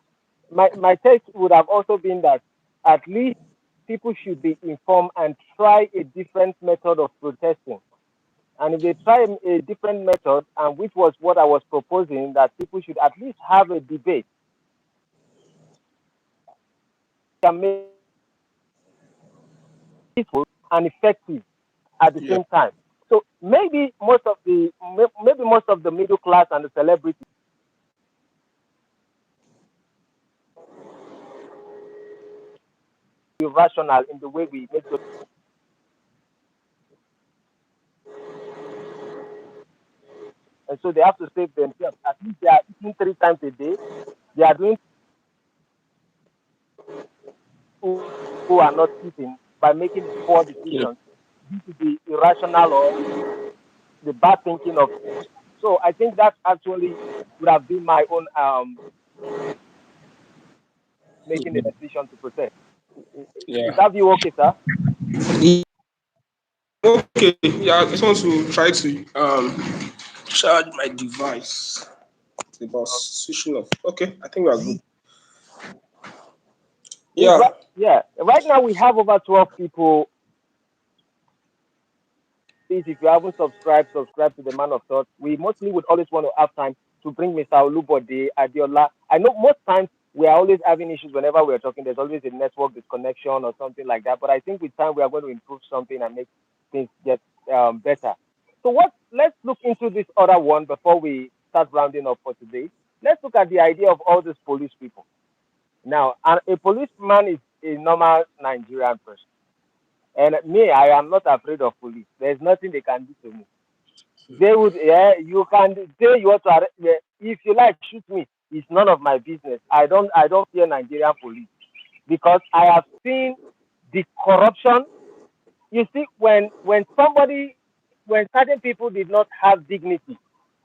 my take would have also been that at least people should be informed and try a different method of protesting. And if they try a different method, and which was what I was proposing, that people should at least have a debate and make it peaceful and effective at the
Yeah,
same time. So maybe most of the middle class and the celebrities be rational in the way we make those, and so they have to save themselves. At least they are eating 3 times a day. They are doing who are not eating by making poor
yeah,
decisions due to the irrational or the bad thinking of people. So I think that actually would have been my own making a
yeah,
decision to protest. Is
yeah.
that view okay, sir?
Okay, yeah, I just want to try to charge my device. It's about switching off. Okay, I think we are good. Yeah,
Yeah. Right now we have over 12 people. Please, if you haven't subscribed, subscribe to the Man of Thought. We mostly would always want to have time to bring Mr. Olubode, Adiola. I know most times we are always having issues whenever we are talking. There's always a network disconnection or something like that. But I think with time we are going to improve something and make things get better. So let's look into this other one before we start rounding up for today. Let's look at the idea of all these police people. Now, a policeman is a normal Nigerian person. And me, I am not afraid of police. There's nothing they can do to me. They would, yeah, you can say you want to arrest, yeah, if you like, shoot me. It's none of my business. I don't fear Nigerian police because I have seen the corruption. You see, when certain people did not have dignity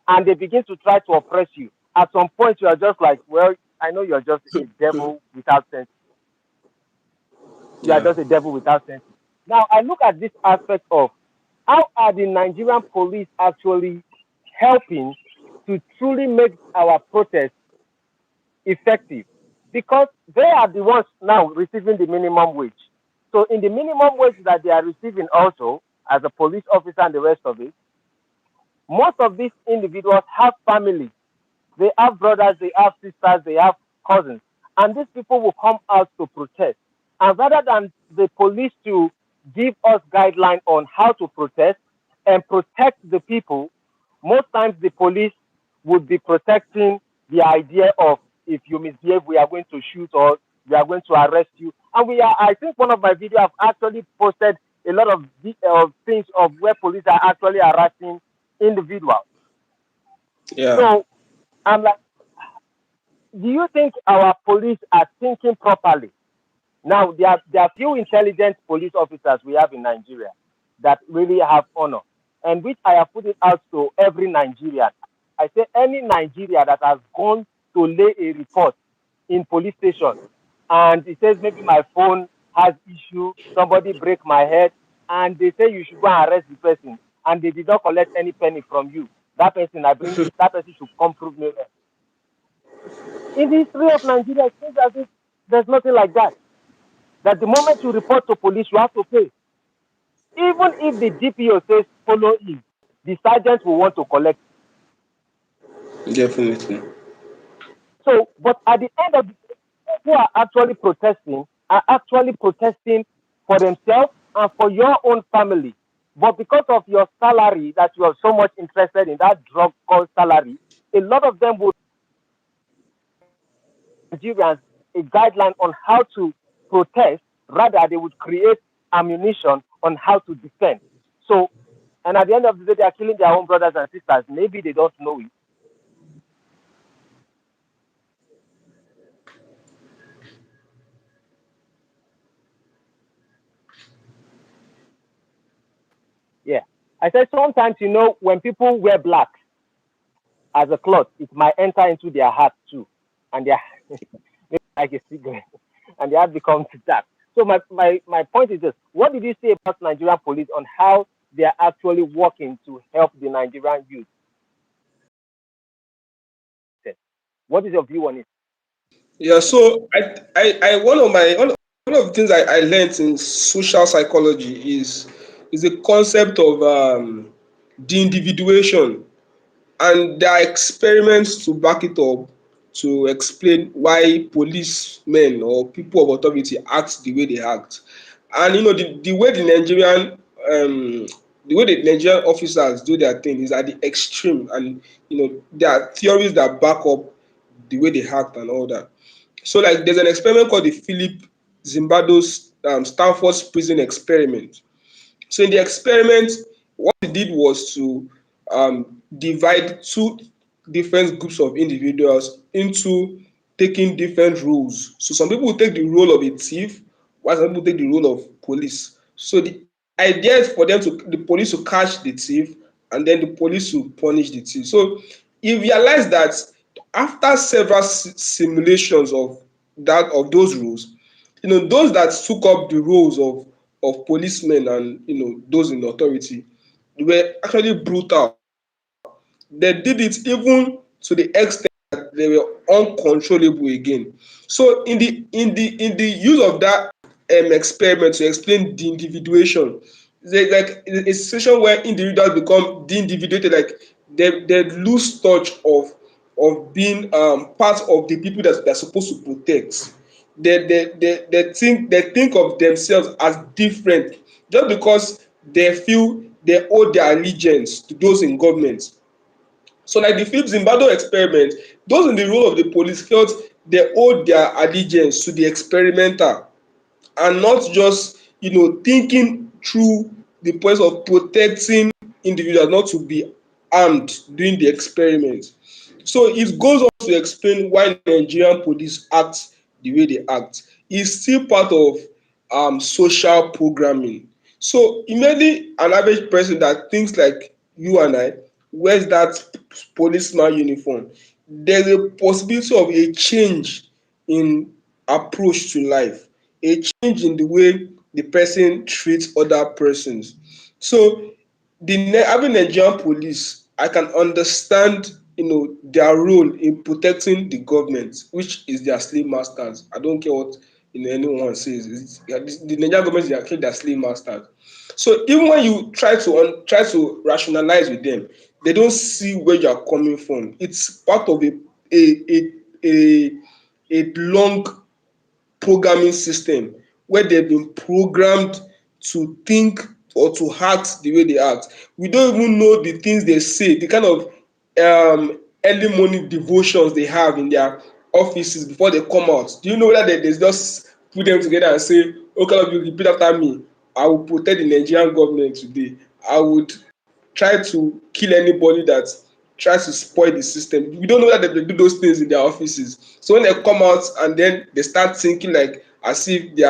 and they begin to try to oppress you, at some point you are just like, well, I know you're just a devil without sense. You are
yeah,
just a devil without sense. Now I look at this aspect of how are the Nigerian police actually helping to truly make our protest effective? Because they are the ones now receiving the minimum wage. So in the minimum wage that they are receiving also as a police officer and the rest of it, most of these individuals have families. They have brothers, they have sisters, they have cousins. And these people will come out to protest. And rather than the police to give us guidelines on how to protest and protect the people, most times the police would be protecting the idea of if you misbehave, we are going to shoot or we are going to arrest you. And I think one of my videos I've actually posted a lot of things of where police are actually harassing individuals.
yeah,
So I'm like, do you think our police are thinking properly? Now, there are few intelligent police officers we have in Nigeria that really have honor, and which I have put it out to every Nigerian. I say any Nigeria that has gone to lay a report in police station, and it says maybe my phone has issue, somebody break my head, and they say you should go and arrest the person, and they did not collect any penny from you. That person should come prove me wrong. In the history of Nigeria, it seems as if there's nothing like that. That the moment you report to police, you have to pay. Even if the DPO says follow him, the sergeant will want to collect.
definitely.
So, but at the end of the day, who are actually protesting are actually protesting for themselves and for your own family. But because of your salary that you are so much interested in, that drug called salary, a lot of them would Nigerians a guideline on how to protest. Rather, they would create ammunition on how to defend. So, and at the end of the day, they are killing their own brothers and sisters. Maybe they don't know it. Yeah. I said sometimes, when people wear black as a cloth, it might enter into their heart too. And their like a cigarette. And their heart becomes dark. So my point is this. What did you say about Nigerian police on how they are actually working to help the Nigerian youth? What is your view on it?
Yeah, so I one of the things I learned in social psychology is the concept of de-individuation, and there are experiments to back it up to explain why policemen or people of authority act the way they act. And the way um the Nigerian officers do their thing is at the extreme, and there are theories that back up the way they act and all that. So, like, there's an experiment called the Philip Zimbardo's Stanford's prison experiment. So in the experiment, what he did was to divide two different groups of individuals into taking different roles. So some people will take the role of a thief, while some people take the role of police. So the idea is for the police to catch the thief, and then the police to punish the thief. So he realized that after several simulations of those roles, those that took up the roles of policemen and those in authority were actually brutal. They did it even to the extent that they were uncontrollable again. So in the use of that experiment to explain the individuation, like a situation where individuals become de-individuated, like they lose touch of being part of the people that they're supposed to protect. They think of themselves as different just because they feel they owe their allegiance to those in government. So, like the Philip Zimbardo experiment, those in the role of the police felt they owed their allegiance to the experimenter, and not just thinking through the point of protecting individuals not to be harmed during the experiment. So it goes on to explain why Nigerian police act the way they act. It's still part of social programming. So immediately an average person that thinks like you and I wears that policeman uniform, there's a possibility of a change in approach to life, a change in the way the person treats other persons. So having Nigerian police, I can understand their role in protecting the government, which is their slave masters. I don't care what anyone says. The Nigerian government is actually their slave masters. So even when you try to rationalize with them, they don't see where you are coming from. It's part of a a a long programming system where they've been programmed to think or to act the way they act. We don't even know the things they say, the kind of early morning devotions they have in their offices before they come out. Do you know that they just put them together and say, okay, all of you repeat after me. I will protect the Nigerian government today. I would try to kill anybody that tries to spoil the system. We don't know that they do those things in their offices. So when they come out and then they start thinking like as if they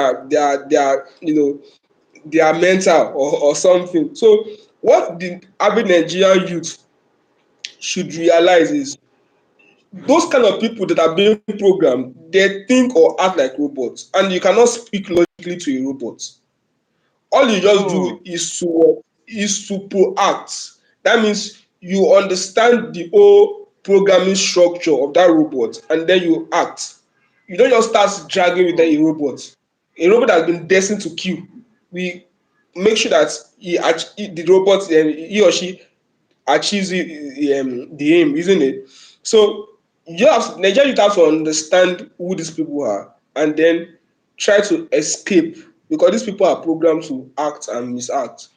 are mental or something. So what the average Nigerian youth should realize is those kind of people that are being programmed, they think or act like robots, and you cannot speak logically to a robot. All you just
Hmm.
do is to proact. That means you understand the whole programming structure of that robot, and then you act. You don't just start dragging with
Hmm.
a robot. A robot has been destined to kill. We make sure that the robot, he or she achieves the aim, isn't it? So Nigeria, you have to understand who these people are, and then try to escape, because these people are programmed to act and misact.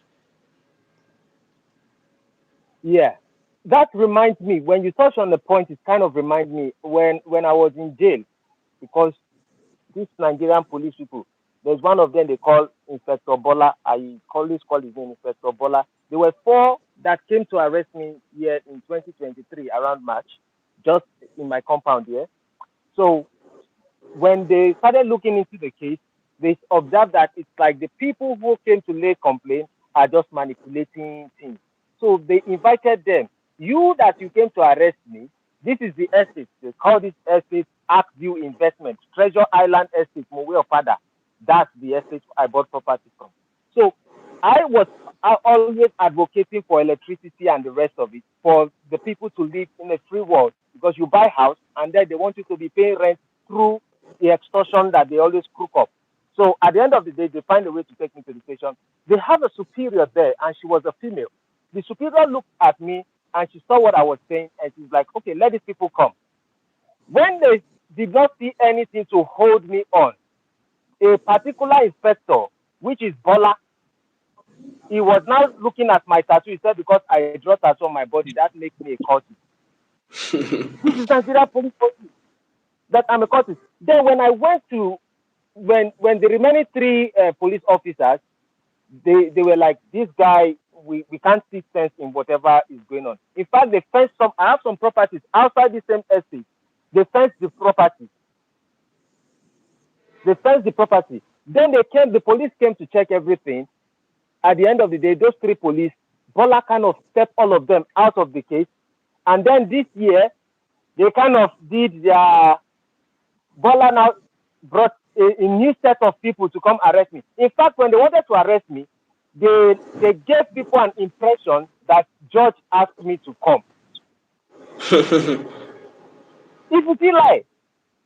Yeah, that reminds me, when you touch on the point, it kind of reminds me when I was in jail, because these Nigerian police people, there's one of them they call Inspector Bola. I always call his name Inspector Bola. There were four that came to arrest me here in 2023 around March, just in my compound here. So when they started looking into the case, they observed that it's like the people who came to lay complaint are just manipulating things. So they invited them. You that you came to arrest me, this is the estate. They call this estate View Investment, Treasure Island Estate, Mowe Ofada. That's the estate I bought property from. So I was always advocating for electricity and the rest of it for the people to live in a free world, because you buy house and then they want you to be paying rent through the extortion that they always cook up. So at the end of the day, they find a way to take me to the station. They have a superior there, and she was a female. The superior looked at me and she saw what I was saying, and she's like, okay, let these people come. When they did not see anything to hold me on, a particular inspector, which is Bola, he was now looking at my tattoo. He said, because I draw tattoo on my body, that makes me a cultist. This is Nigeria police force that I'm a cultist. Then when I went to when the remaining three police officers, they were like, this guy, we can't see sense in whatever is going on. In fact, they fenced some. I have some properties outside the same estate. They fenced the property. They fenced the property. Then they came. The police came to check everything. At the end of the day, those three police, Bola kind of stepped all of them out of the case. And then this year, they kind of did their Bola now brought a new set of people to come arrest me. In fact, when they wanted to arrest me, they gave people an impression that George asked me to come. If you see lie,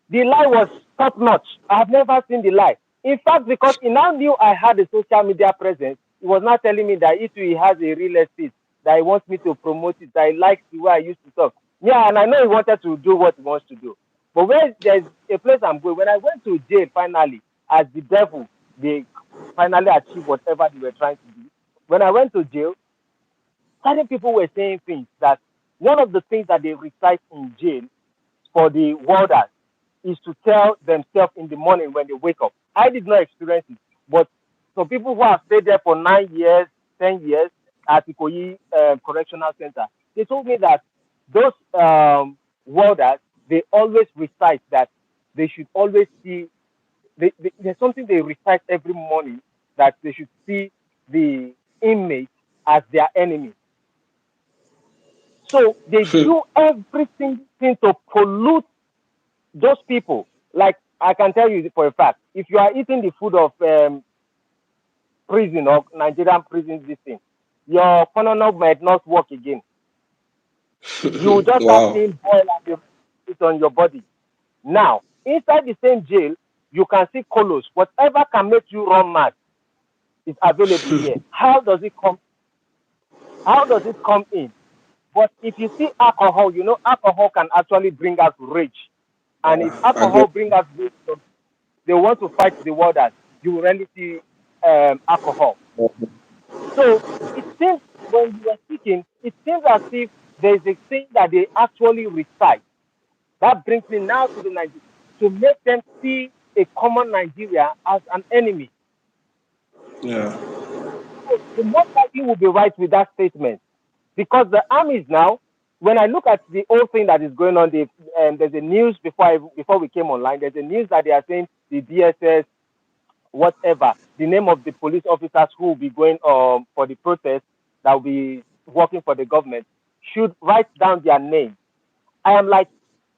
the lie was top notch. I have never seen the lie. In fact, because he now knew I had a social media presence, he was not telling me that he has a real estate, that he wants me to promote it, that he likes the way I used to talk. Yeah, and I know he wanted to do what he wants to do. But when there's a place I'm going, when I went to jail finally, as the devil, they finally achieved whatever they were trying to do. When I went to jail, certain people were saying things that one of the things that they recite in jail for the warders is to tell themselves in the morning when they wake up. I did not experience it, but some people who have stayed there for 9 years, 10 years at Ikoyi Correctional Center, they told me that those warders, they always recite that they should always see. There's something they recite every morning, that they should see the inmate as their enemy. So they do everything to pollute those people. Like, I can tell you for a fact, if you are eating the food of prison or Nigerian prison, this thing, your funnel might not work again. You will just start
Wow.
seeing boil and it on your body. Now, inside the same jail, you can see colos. Whatever can make you run mad is available here. How does it come in? But if you see alcohol, you know alcohol can actually bring out rage. And if
Agree.
alcohol brings out rage, they want to fight the warders. You will rarely see alcohol. So it seems, when you are speaking, it seems as if there is a thing that they actually recite. That brings me now to the Nigeria, to make them see a common Nigeria as an enemy.
Yeah.
So the most likely will be right with that statement, because the armies now, when I look at the whole thing that is going on, there's a news before we came online. There's a news that they are saying the DSS, whatever the name of the police officers who will be going for the protest, that will be working for the government, should write down their names. I am like,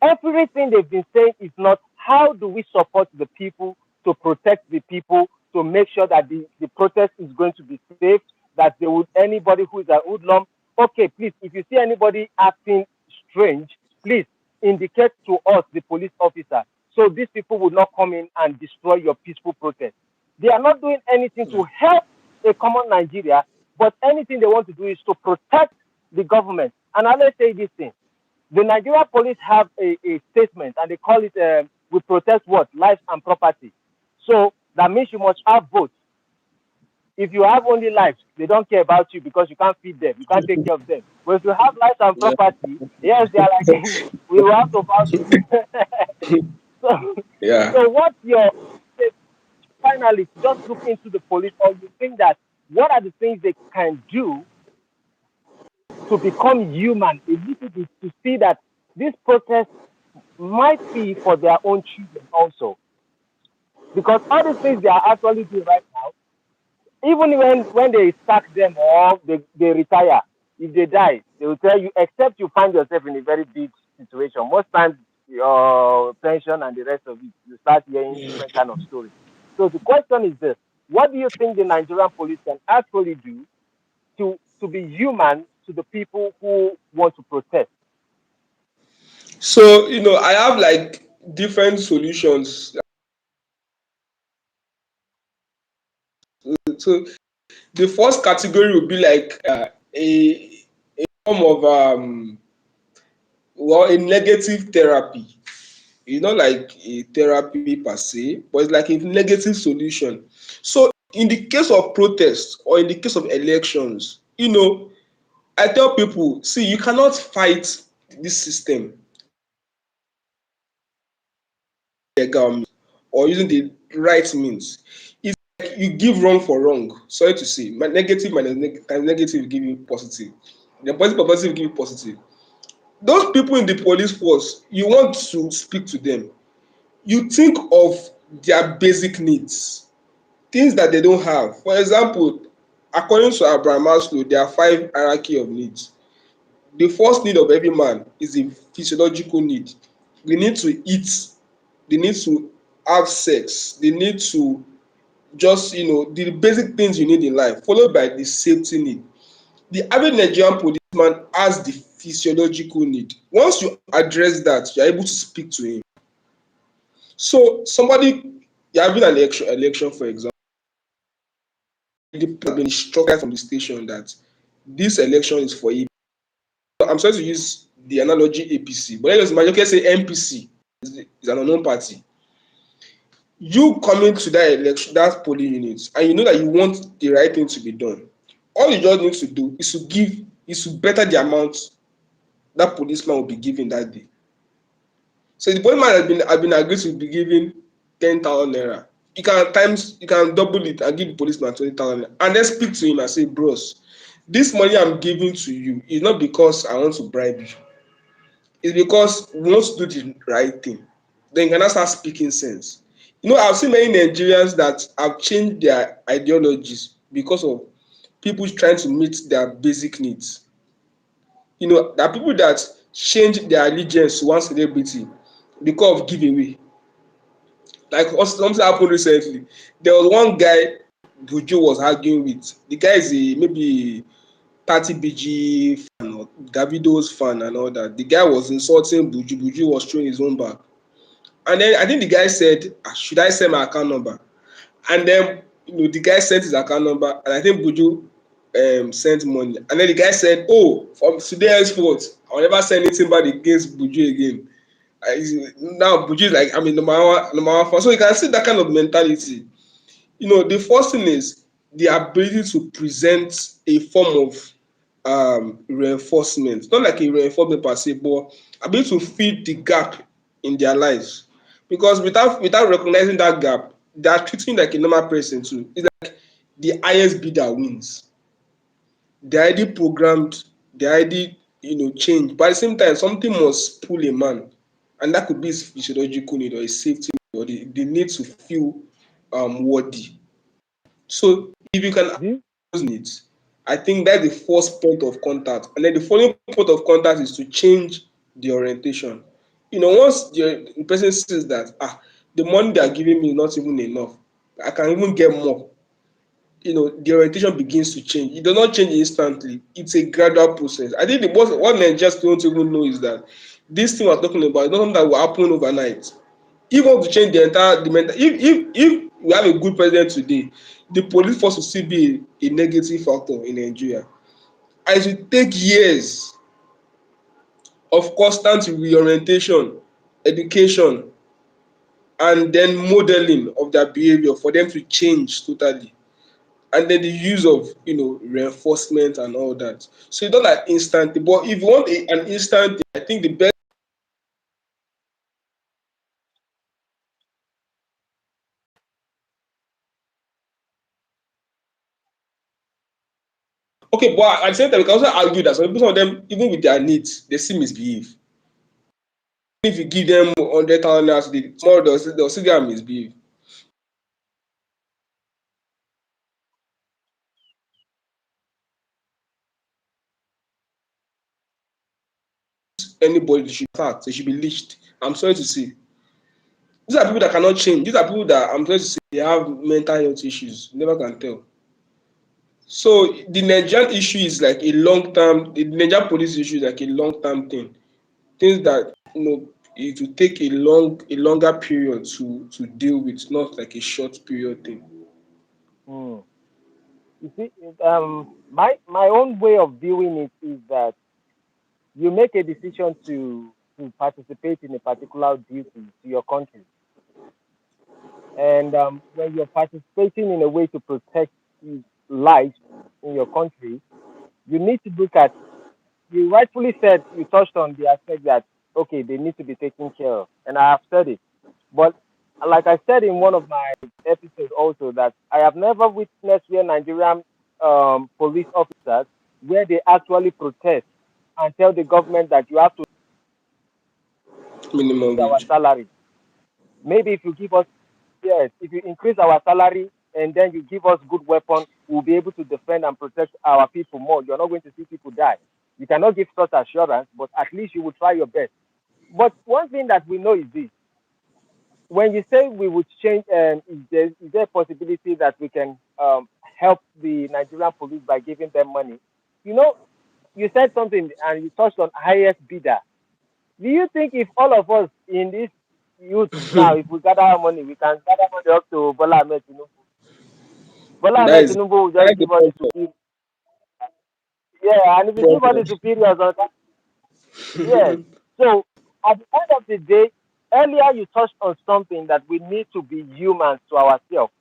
everything they've been saying is not how do we support the people, to protect the people, to make sure that the protest is going to be safe, that they would, anybody who is a hoodlum, okay, please, if you see anybody acting strange, please indicate to us, the police officer, so these people will not come in and destroy your peaceful protest. They are not doing anything to help a common Nigeria, but anything they want to do is to protect the government. And I will say this thing, the Nigeria police have a statement, and they call it we protect what? Life and property. So that means you must have both. If you have only lives, they don't care about you because you can't feed them, you can't take care of them. But if you have lives and
Yeah.
property, yes, they are like, we will have to bow to you. so,
Yeah.
so what's your finally to just look into the police, or you think that what are the things they can do to become human a little bit, to see that this protest might be for their own children also, because all the things they are actually doing right now, even when they sack them or they retire, if they die, they will tell you, except you find yourself in a very big situation. Most times, your pension and the rest of it, you start hearing different kind of stories. So the question is this: what do you think the Nigerian police can actually do to be human to the people who want to protest?
So, I have like different solutions. So the first category would be like a form of a negative therapy. It's not like a therapy per se, but it's like a negative solution. So in the case of protest or in the case of elections, I tell people, see, you cannot fight this system legal means or using the right means. It's like you give wrong for wrong. Sorry to say, my negative minus negative will give you positive. The positive will give you positive. Those people in the police force, you want to speak to them. You think of their basic needs, things that they don't have. For example, according to Abraham Maslow, there are 5 hierarchy of needs. The first need of every man is the physiological need. They need to eat, they need to have sex, they need to just, the basic things you need in life, followed by the safety need. The average Nigerian policeman has the physiological need. Once you address that, you're able to speak to him. So you're having an election, for example, the person has been instructed from the station that this election is for you. I'm sorry to use the analogy APC, but let's just imagine, okay, say NPC is an unknown party. You coming to that election, that polling unit, and you know that you want the right thing to be done. All you just need to do is to better the amount that policeman will be given that day. So the policeman has been agreed to be given 10,000 naira. You can double it and give the policeman 20,000 naira, and then speak to him and say, bros, this money I'm giving to you is not because I want to bribe you. It's because we want to do the right thing. Then you can now start speaking sense. I've seen many Nigerians that have changed their ideologies because of people trying to meet their basic needs. There are people that change their allegiance to one celebrity because of giveaway. Like something happened recently. There was one guy Buju was arguing with. The guy is maybe 30 BG fan or Davido's fan and all that. The guy was insulting Buju. Buju was showing his own back. And then I think the guy said, should I send my account number? And then the guy sent his account number, and I think Buju sent money. And then the guy said, oh, from today henceforth, I'll never send anything bad against Buju again. Now Buju is like, I'm in number one fan. So you can see that kind of mentality. The first thing is the ability to present a form of reinforcement, not like a reinforcement per se, but ability to fill the gap in their lives. Because without recognizing that gap, they are treating like a normal person too. It's like the highest bidder wins. They already programmed, they already changed. But at the same time, something must pull a man, and that could be his physiological need or his safety need or the need to feel worthy. So if you can
Do
those needs, I think that's the first point of contact. And then the following point of contact is to change the orientation. Once the person sees that the money they are giving me is not even enough, I can even get more. The orientation begins to change. It does not change instantly. It's a gradual process. I think what Nigerians don't even know is that this thing we're talking about is not something that will happen overnight. If we want to change the mental, if we have a good president today, the police force will still be a negative factor in Nigeria. And it will take years of constant reorientation, education, and then modeling of their behavior for them to change totally. and then the use of reinforcement and all that. So you don't like instant, but if you want an instant, I think the best. Okay, but at the same time, we can also argue that some of them, even with their needs, they still misbehave. If you give them 100,000 naira, tomorrow they'll still get misbehave. Anybody they should attack, they should be leashed. I'm sorry to say. These are people that cannot change. These are people that I'm sorry to say they have mental health issues. You never can tell. So the Nigerian issue is like a long term. The Nigerian police issue is like a long term thing. Things that it will take a longer period to deal with, not like a short period thing.
Hmm. You see, my own way of viewing it is that you make a decision to participate in a particular duty to your country, and when you're participating in a way to protect lives in your country, you need to look at. You rightfully said you touched on the aspect that okay, they need to be taken care of, and I have said it. But like I said in one of my episodes also that I have never witnessed where Nigerian police officers where they actually protest and tell the government that you have to
Minimum
pay our
wage.
salary. Maybe if you give us yes, if you increase our salary and then you give us good weapon, we'll be able to defend and protect our people more. You're not going to see people die. You cannot give such assurance, but at least you will try your best. But one thing that we know is this: when you say we would change, is there a possibility that we can help the Nigerian police by giving them money? You know, you said something and you touched on highest bidder. Do you think if all of us in this youth now, if we gather our money, we can gather money up to Bola Ahmed Tinubu? Bola
That
Ahmed
is
Tinubu will just
that's the
give us the superior. Yeah, and if you give us the
problem.
superiors on that, yes. So at the end of the day, earlier you touched on something that we need to be humans to ourselves.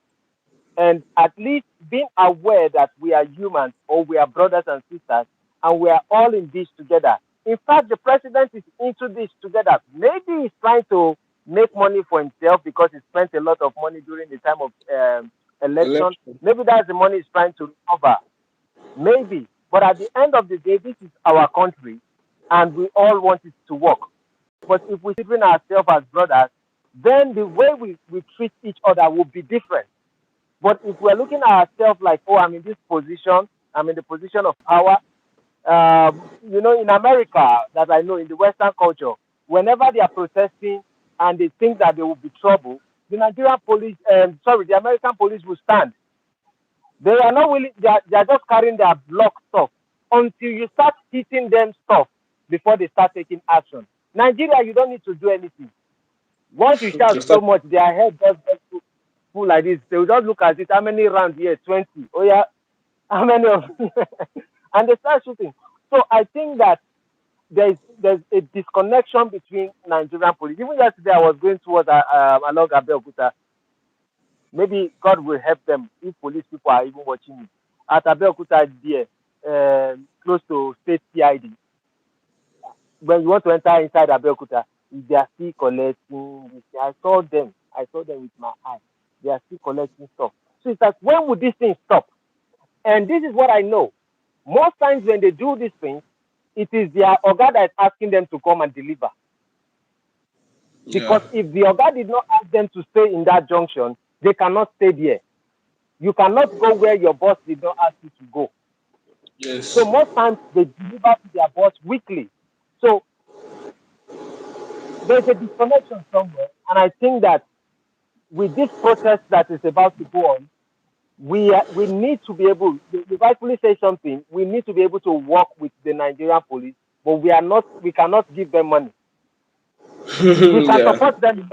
And at least being aware that we are humans or we are brothers and sisters and we are all in this together. In fact, the president is into this together. Maybe he's trying to make money for himself because he spent a lot of money during the time of election.
Election.
Maybe that's the money he's trying to recover. Maybe. But at the end of the day, this is our country and we all want it to work. But if we treat ourselves as brothers, then the way we treat each other will be different. But if we're looking at ourselves like, oh, I'm in this position, I'm in the position of power. In America, that I know in the Western culture, whenever they are protesting and they think that there will be trouble, the American police will stand. They are not willing. They are just carrying their block stuff until you start hitting them stuff before they start taking action. Nigeria, you don't need to do anything. Once you shout
To
so
start.
much, their head just gets full like this. They will just look at it. How many rounds here? 20. Oh, yeah. How many of and they start shooting. So I think that there's a disconnection between Nigerian police. Even yesterday, I was going towards along Abeokuta. Maybe God will help them if police people are even watching me. At Abeokuta, there, close to State CID. When you want to enter inside Abeokuta, they are still collecting. I saw them. I saw them with my eyes. They are still collecting stuff. So it's like, when would this thing stop? And this is what I know. Most times when they do these things, it is their Oga that is asking them to come and deliver.
Yeah.
Because if the Oga did not ask them to stay in that junction, they cannot stay there. You cannot go where your boss did not ask you to go. So
Yes.
most times they deliver to their boss weekly. So there's a disconnection somewhere. And I think that with this protest that is about to go on, we need to be able, you rightfully say something, we need to be able to work with the Nigerian police, but we cannot give them money. We can
Yeah.
support them.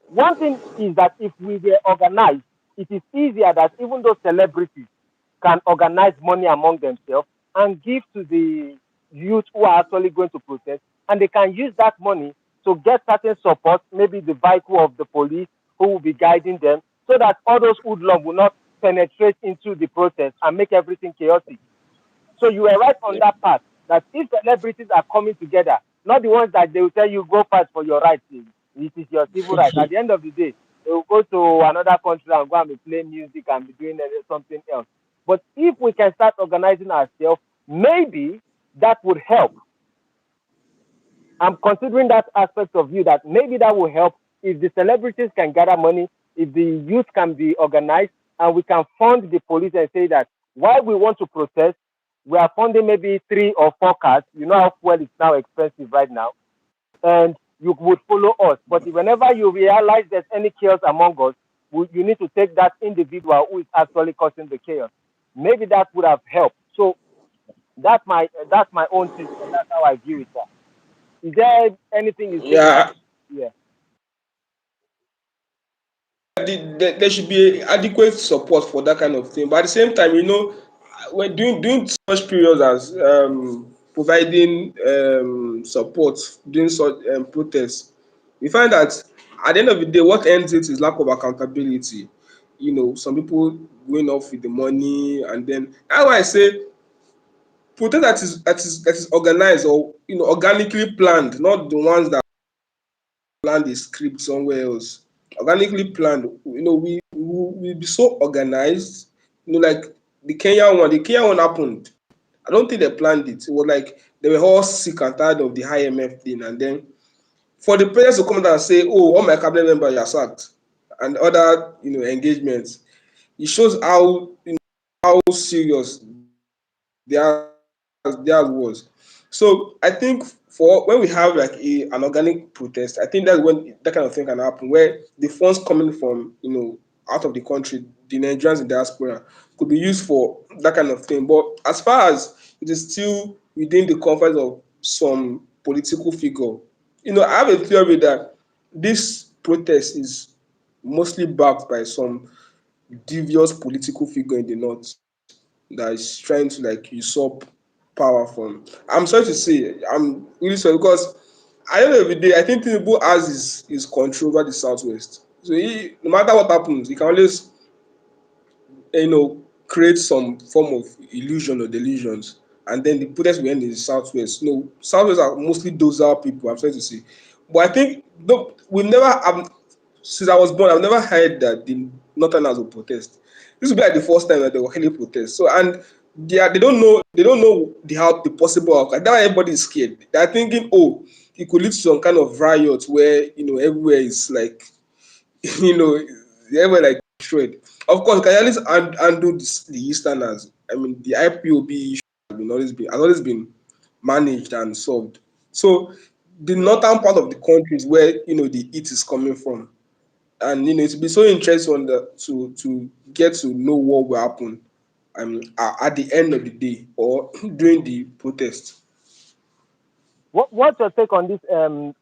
One thing is that if we were organized, it is easier that even those celebrities can organize money among themselves and give to the youth who are actually going to protest, and they can use that money to get certain support, maybe the vehicle of the police who will be guiding them, so that all those hoodlums will not penetrate into the process and make everything chaotic. So you were right on that part, that if celebrities are coming together, not the ones that they will tell you go fight for your rights, it is your civil right. At the end of the day, they will go to another country and go and be playing music and be doing something else. But if we can start organizing ourselves, maybe that would help. I'm considering that aspect of view, that maybe that will help if the celebrities can gather money, if the youth can be organized, and we can fund the police and say that while we want to protest, we are funding maybe 3 or 4 cars. You know how fuel is now expensive right now, and you would follow us. But whenever you realize there's any chaos among us, you need to take that individual who is actually causing the chaos. Maybe that would have helped. So that's my own thing, and that's how I view it. Is there anything you think that?
Yeah,
Yeah.
there should be adequate support for that kind of thing. But at the same time, when doing such periods as providing support during such protests, we find that at the end of the day, what ends it is lack of accountability. Some people going off with the money, and then that's why I say protest that is organized, or organically planned, not the ones that plan the script somewhere else. Organically planned, we be so organized. Like the Kenya one happened. I don't think they planned it. It was like they were all sick and tired of the high MF thing, and then for the president to come down and say, "Oh, all my cabinet members are sacked," and other engagements, it shows how serious theirs was. So I think for when we have like an organic protest, I think that's when that kind of thing can happen, where the funds coming from out of the country, the Nigerians in diaspora, could be used for that kind of thing. But as far as it is still within the confines of some political figure, I have a theory that this protest is mostly backed by some devious political figure in the north that is trying to like usurp power from. I'm sorry to say, I'm really sorry, because at the end of the day, I think Tinubu has his control over the southwest. So no matter what happens, he can always create some form of illusion or delusions, and then the protest will end in the southwest. Southwest are mostly docile people. I'm sorry to say, but I think no, we've never have since I was born, I've never heard that the Northerners will protest. This will be like the first time that they will really protest. So, and they don't know the possible outcome. That's why everybody is scared. They're thinking, oh, it could lead to some kind of riot where everywhere is like you know everywhere like destroyed. Of course, can always undo the Easterners. I mean, the IPOB issue has always been managed and solved. So the northern part of the country is where the heat is coming from, and it'll be so interesting to get to know what will happen at the end of the day or during the protest.
What's your take on this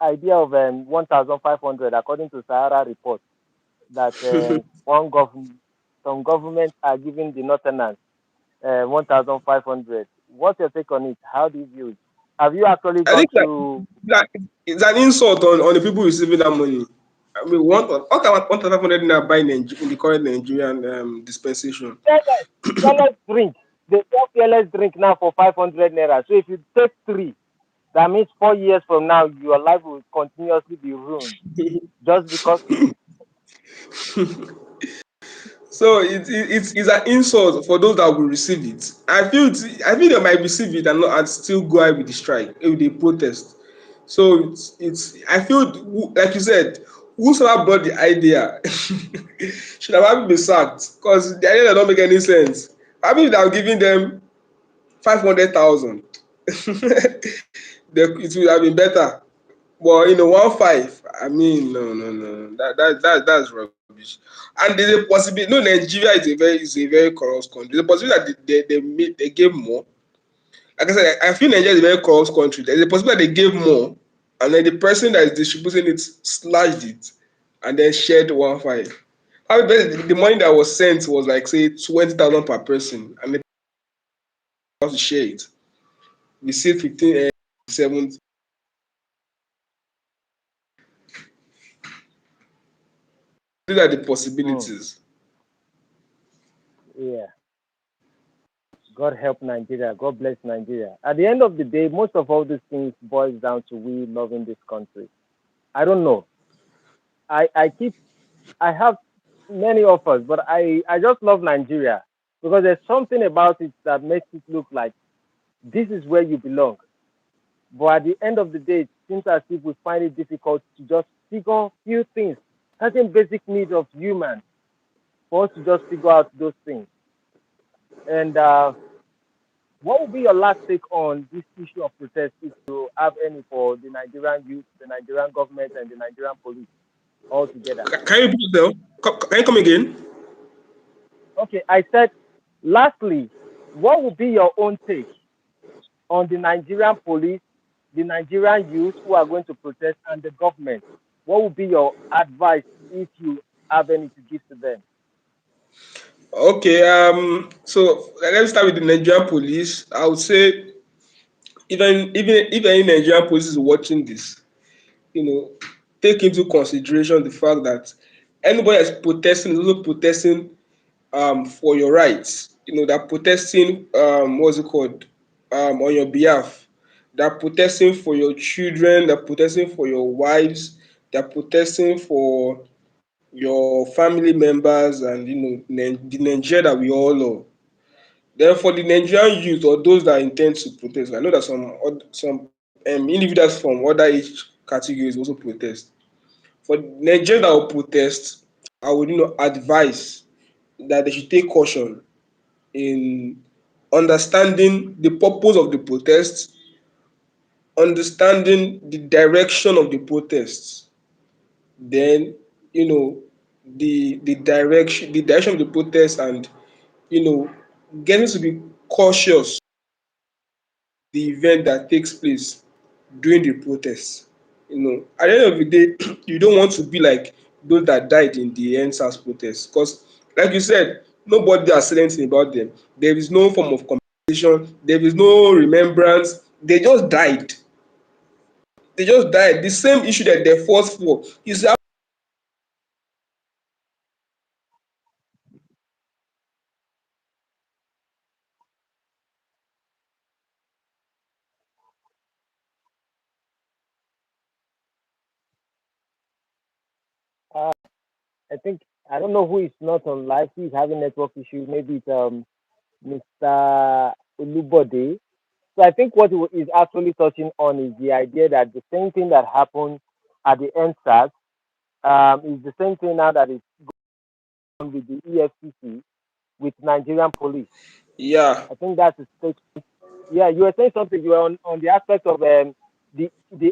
idea of 1,500 according to Sahara report, that some governments are giving the Northerners 1,500? What's your take on it? How do you view it? Have you actually
I
gone
think
to?
that it's an insult on the people receiving that money. I mean, what can 1,500 naira buy in the current Nigerian dispensation?
Fearless, fearless drink. They sell fearless drink now for 500 naira. So if you take three, that means 4 years from now, your life will continuously be ruined just because.
So it's an insult for those that will receive it. I feel they might receive it and still go ahead with the strike, with the protest. So it's I feel like you said, whosoever brought the idea should have been sacked, because the idea don't make any sense. I mean, they are giving them 500,000. It would have been better. But 1 5, I mean, no. That's rubbish. And there's a possibility. No, Nigeria is a very corrupt country. There's a possibility that they gave more. Like I said, I feel Nigeria is a very corrupt country. There's a possibility that they gave more, and then the person that is distributing it slashed it, and then shared 1 5. I bet the money that was sent was like say 20,000 per person, and they have to share it. We see 15, 7. These are the
Hmm.
possibilities.
Yeah. God help Nigeria. God bless Nigeria. At the end of the day, most of all these things boils down to we loving this country. I don't know. I have many offers, but I just love Nigeria because there's something about it that makes it look like this is where you belong. But at the end of the day, it seems as if we find it difficult to just figure few things, certain basic needs of humans, for us to just figure out those things. And what would be your last take on this issue of protest, if you have any, for the Nigerian youth, the Nigerian government, and the Nigerian police all together?
Can you repeat yourself? Can you come again?
Okay, I said, lastly, what would be your own take on the Nigerian police, the Nigerian youth who are going to protest, and the government? What would be your advice if you have any to give to them?
Okay. So let's start with the Nigerian police. I would say, even if any Nigerian police is watching this, you know, take into consideration the fact that anybody that's protesting is also protesting for your rights. They're protesting, what's it called, on your behalf. They're protesting for your children. They're protesting for your wives. They're protesting for your family members, and the Nigeria that we all love. Then for the Nigerian youth, or those that intend to protest, I know that some individuals from other age categories also protest. For Nigerians that will protest, I would advise that they should take caution in understanding the purpose of the protest, understanding the direction of the protests, then you know the direction of the protest, and you know getting to be cautious the event that takes place during the protest. At the end of the day, you don't want to be like those that died in the NSAS protest, because, like you said, nobody has said anything about them. There is no form of compensation. There is no remembrance. They just died. They just died. The same issue that they fought for is
Uh, I think I don't know who is not on live, who is having network issues. Maybe it's Mr. Ulubode. So I think what he is actually touching on is the idea that the same thing that happened at the NSAS is the same thing now that is on with the EFCC with Nigerian police.
yeah.
I think that's the state. Yeah, you were saying something. You were on the aspect of the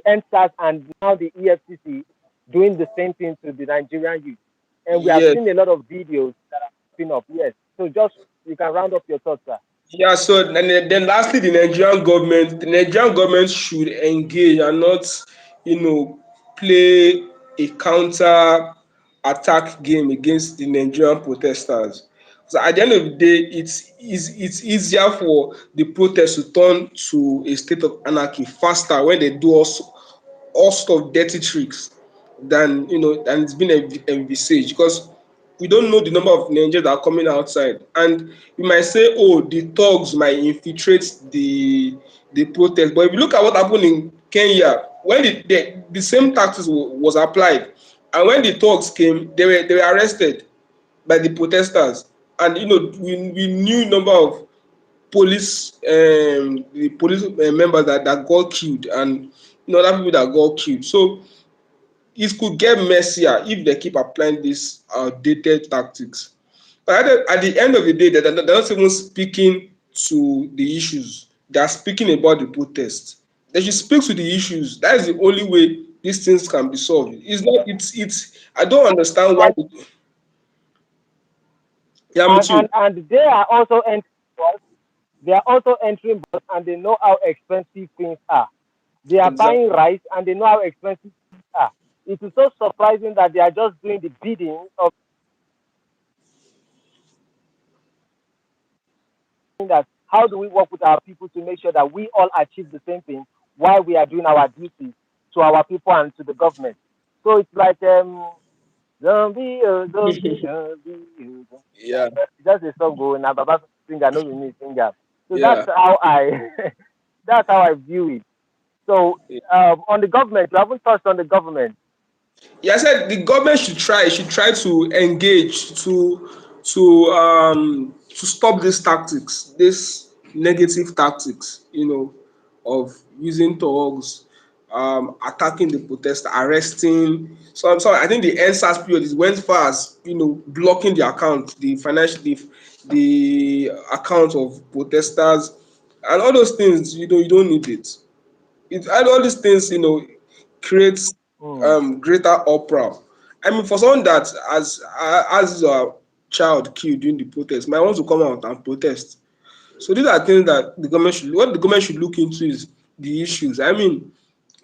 NSAS and now the EFCC doing the same thing to the Nigerian youth, and we have
Yes.
seen a lot of videos that are popping up. Yes, so just you can round up your thoughts, sir.
Yeah, so then lastly, the Nigerian government should engage and not, play a counter attack game against the Nigerian protesters. So at the end of the day, it's easier for the protest to turn to a state of anarchy faster when they do all sort of dirty tricks than it's been envisaged, because we don't know the number of Nigerians that are coming outside, and we might say, oh, the thugs might infiltrate the protest. But if you look at what happened in Kenya, when the same tactics was applied, and when the thugs came, they were arrested by the protesters, and we knew number of the police members that got killed, and other people that got killed. So it could get messier if they keep applying these outdated tactics. But at the end of the day, they're not even speaking to the issues. They are speaking about the protest. They should speak to the issues. That is the only way these things can be solved. It's not. It's. I don't understand why.
And
Yeah, I'm
and
with you.
and, and they are also entering bus. They are also entering bus, and they know how expensive things are. They are buying
Exactly.
rice, and they know how expensive things are. It is so surprising that they are just doing the bidding of that. How do we work with our people to make sure that we all achieve the same thing while we are doing our duties to our people and to the government? So it's like Zombie, oh, zombie, zombie, oh, zombie.
Yeah,
It's just a song going now, Baba singer, no be me singer. So that's
yeah.
how I that's how I view it. So on the government, you haven't touched on the government.
Yeah, I said the government should try to engage to stop these tactics, this negative tactics, of using thugs, attacking the protest, arresting. So I'm sorry, I think the NSAS period is went far as blocking the account, the financial, the account of protesters, and all those things. You don't need it. And all these things, creates
Hmm.
greater uproar. I mean, for someone that has a child killed during the protest, might want to come out and protest. So these are things that the government should look into is the issues. I mean,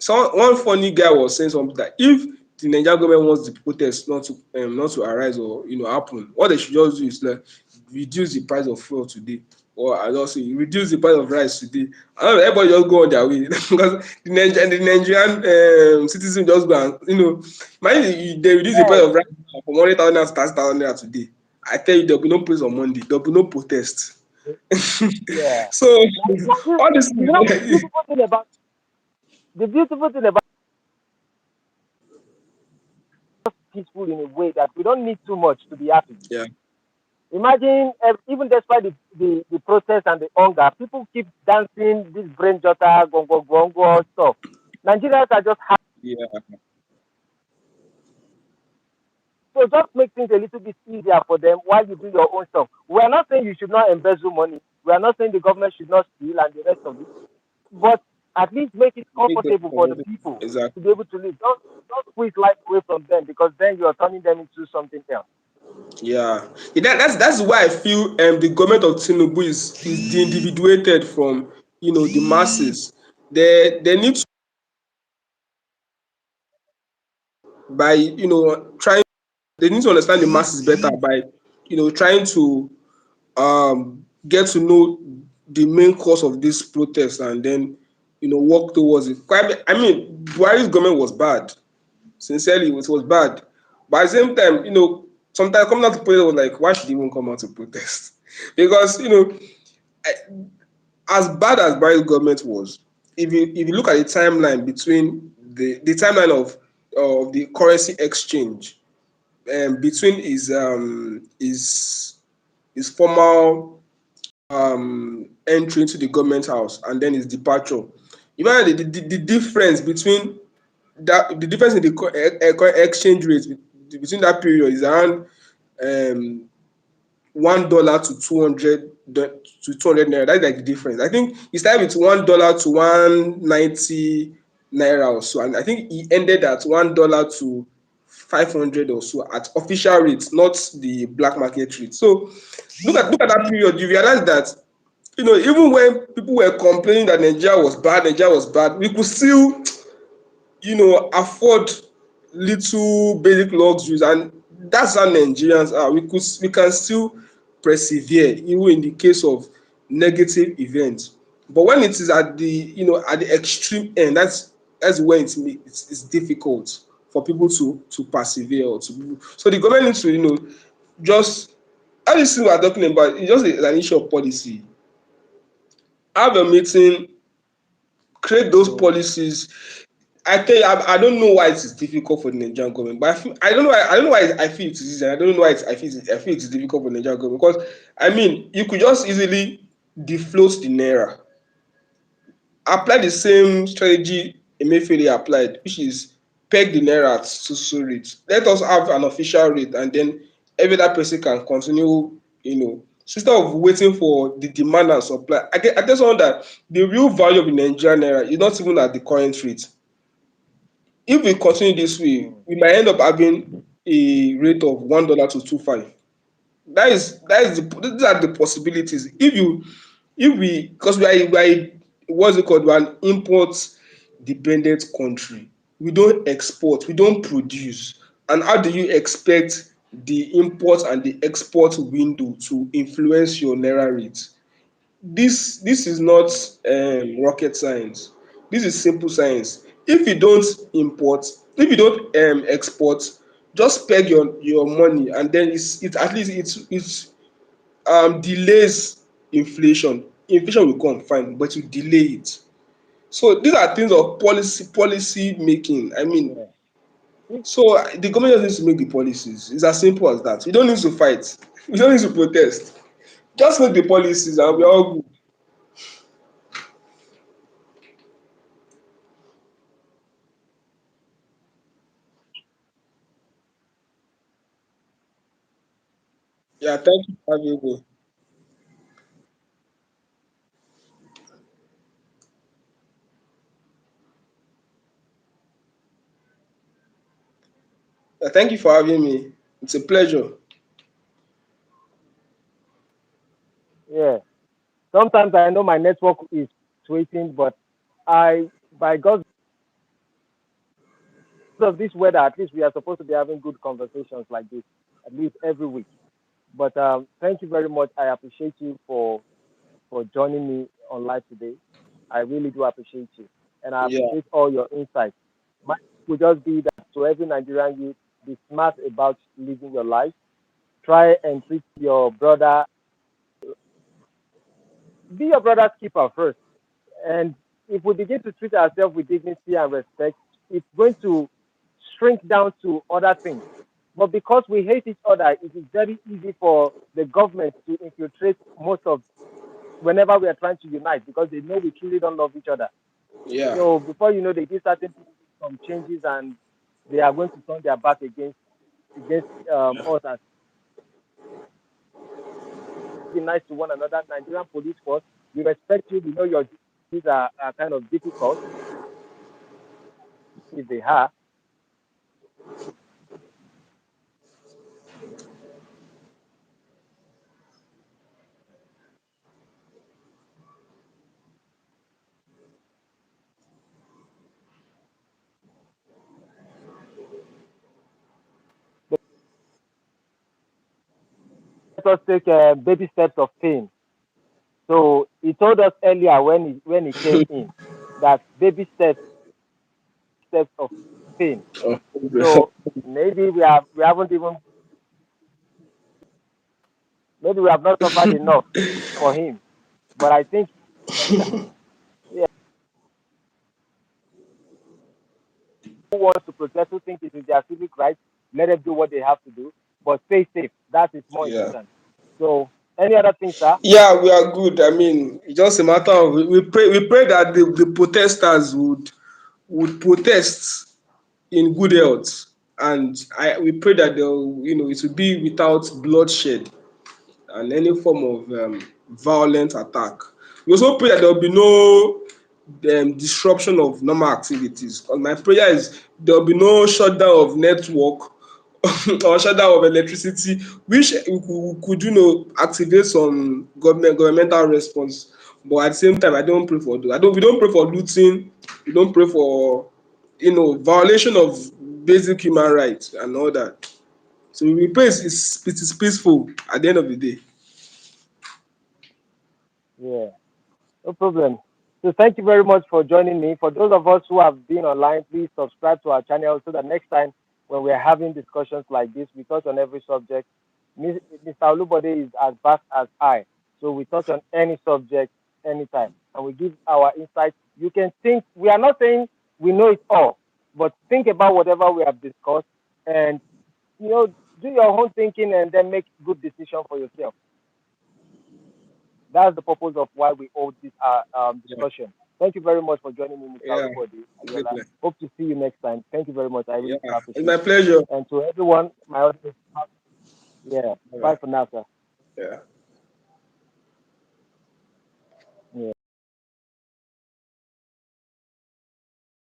one funny guy was saying something that if the Nigerian government wants the protest not to arise or happen, what they should just do is like reduce the price of fuel today, or I just say reduce the price of rice today. I don't know, everybody just go on their way because the Nigerian citizen just go and mind they reduce the price
Yes,
of rice from 100,000 naira to 30,000 naira today. I tell you, there'll be no praise on Monday. There'll be no protest.
yeah.
So all this
You know, the beautiful thing about peaceful in a way that we don't need too much to be happy.
yeah,
Imagine even despite the protest and the hunger, people keep dancing this brain jotter, gongo gongo stuff. Nigerians are just happy.
yeah,
So just make things a little bit easier for them while you do your own stuff. We are not saying you should not embezzle money. We are not saying the government should not steal and the rest of it. But at least make it
make them
comfortable for the
comfortable.
people to
Exactly.
be able to live. Don't squeeze life away from them because then you are turning them into something else.
Yeah, yeah, that's why I feel the government of Tinubu is de-individuated from the masses. They need to by trying they need to understand the masses better by trying to get to know the main cause of this protest and then work towards it. I mean, Buhari's government was bad. Sincerely, it was bad. But at the same time, sometimes coming out to protest was like, why should he even come out to protest? Because as bad as Buhari's government was, if you look at the timeline between the timeline of the currency exchange between his formal entry into the government house and then his departure, you know the difference between the difference in the exchange rate between that period is around um, $1 to 200 naira. That's like the difference. I think he started with $1 to 190 naira or so, and I think he ended at $1 to 500 or so at official rates, not the black market rate. So look at that period. You realize that even when people were complaining that Nigeria was bad, we could still afford little basic luxuries, and that's how Nigerians are. We can still persevere even in the case of negative events. But when it is at the extreme end, that's when it's difficult for people to persevere or to. So the government needs to just all these things we are talking about. It's just an issue of policy. Have a meeting, create those
Mm.
policies. I tell you, I don't know why it is difficult for the Nigerian government, but I don't know why. I don't know why I feel it is easy. I don't know why I feel it is difficult for the Nigerian government because I mean you could just easily deflate the naira, apply the same strategy Emefiele applied, which is peg the naira at so rate. Let us have an official rate, and then every other person can continue. So instead of waiting for the demand and supply, I guess on that the real value of the Nigerian naira is not even at the current rate. If we continue this way,
Mm.
we might end up having a rate of $1 to 2.5. These are the possibilities. If we because we are what's it called? We're an import dependent country. We don't export, we don't produce. And how do you expect the import and the export window to influence your naira rate? This is not
Mm.
rocket science. This is simple science. If you don't import, if you don't export, Just peg your money, and then it at least it's delays inflation. Inflation will come, fine, but you delay it. So these are things of policy making. I mean,
Yeah. If,
so the government just needs to make the policies. It's as simple as that. We don't need to fight. We don't need to protest. Just make the policies and we're
yeah.
all good. Yeah, thank you for having me. Thank you for having me. It's a pleasure.
Yeah. Sometimes I know my network is waiting, but by God's of this weather, at least we are supposed to be having good conversations like this, at least every week. But thank you very much. I appreciate you for joining me on live today. I really do appreciate you, and I
Yeah,
appreciate all your insights. My would just be that to every Nigerian youth, be smart about living your life. Try and treat your brother. Be your brother's keeper first. And if we begin to treat ourselves with dignity and respect, it's going to shrink down to other things. But because we hate each other, it is very easy for the government to infiltrate most of whenever we are trying to unite because they know we truly don't love each other.
yeah,
So before you know, they give certain people some changes and they are going to turn their back against us as be nice to one another. Nigerian police force, we respect you. We know your duties are kind of difficult if they are. Let us take baby steps of pain. So he told us earlier when he came in that baby steps of pain.
oh,
So maybe we haven't even maybe we have not suffered enough for him. But I think yeah, who wants to protest, who think it is their civic right, let them do what they have to do. But stay safe. That is more
yeah.
important. So any other thing, sir?
Yeah, we are good. I mean, it's just a matter of we pray that the protesters would protest in good health, and we pray that they'll it will be without bloodshed and any form of violent attack. We also pray that there will be no disruption of normal activities. And my prayer is there will be no shutdown of network or shutdown of electricity, which we could activate some governmental response. But at the same time, I don't pray for I don't we don't pray for looting. We don't pray for violation of basic human rights and all that. So we pray it is peaceful at the end of the day.
Yeah. No problem. So thank you very much for joining me. For those of us who have been online, please subscribe to our channel so that next time when we are having discussions like this, we touch on every subject. Mr. Olubode is as vast as I. So we touch on any subject anytime and we give our insights. You can think, we are not saying we know it all, but think about whatever we have discussed and, you know, do your own thinking and then make good decision for yourself. That's the purpose of why we hold this
Yeah,
discussion. Thank you very much for joining me, Mr.
yeah,
Olubode
good
Ayola.
night.
Hope to see you next time. Thank you very much. I really
Yeah, it's
appreciate
my
it.
pleasure.
And to everyone, my audience, yeah,
Yeah,
bye for now, sir.
yeah.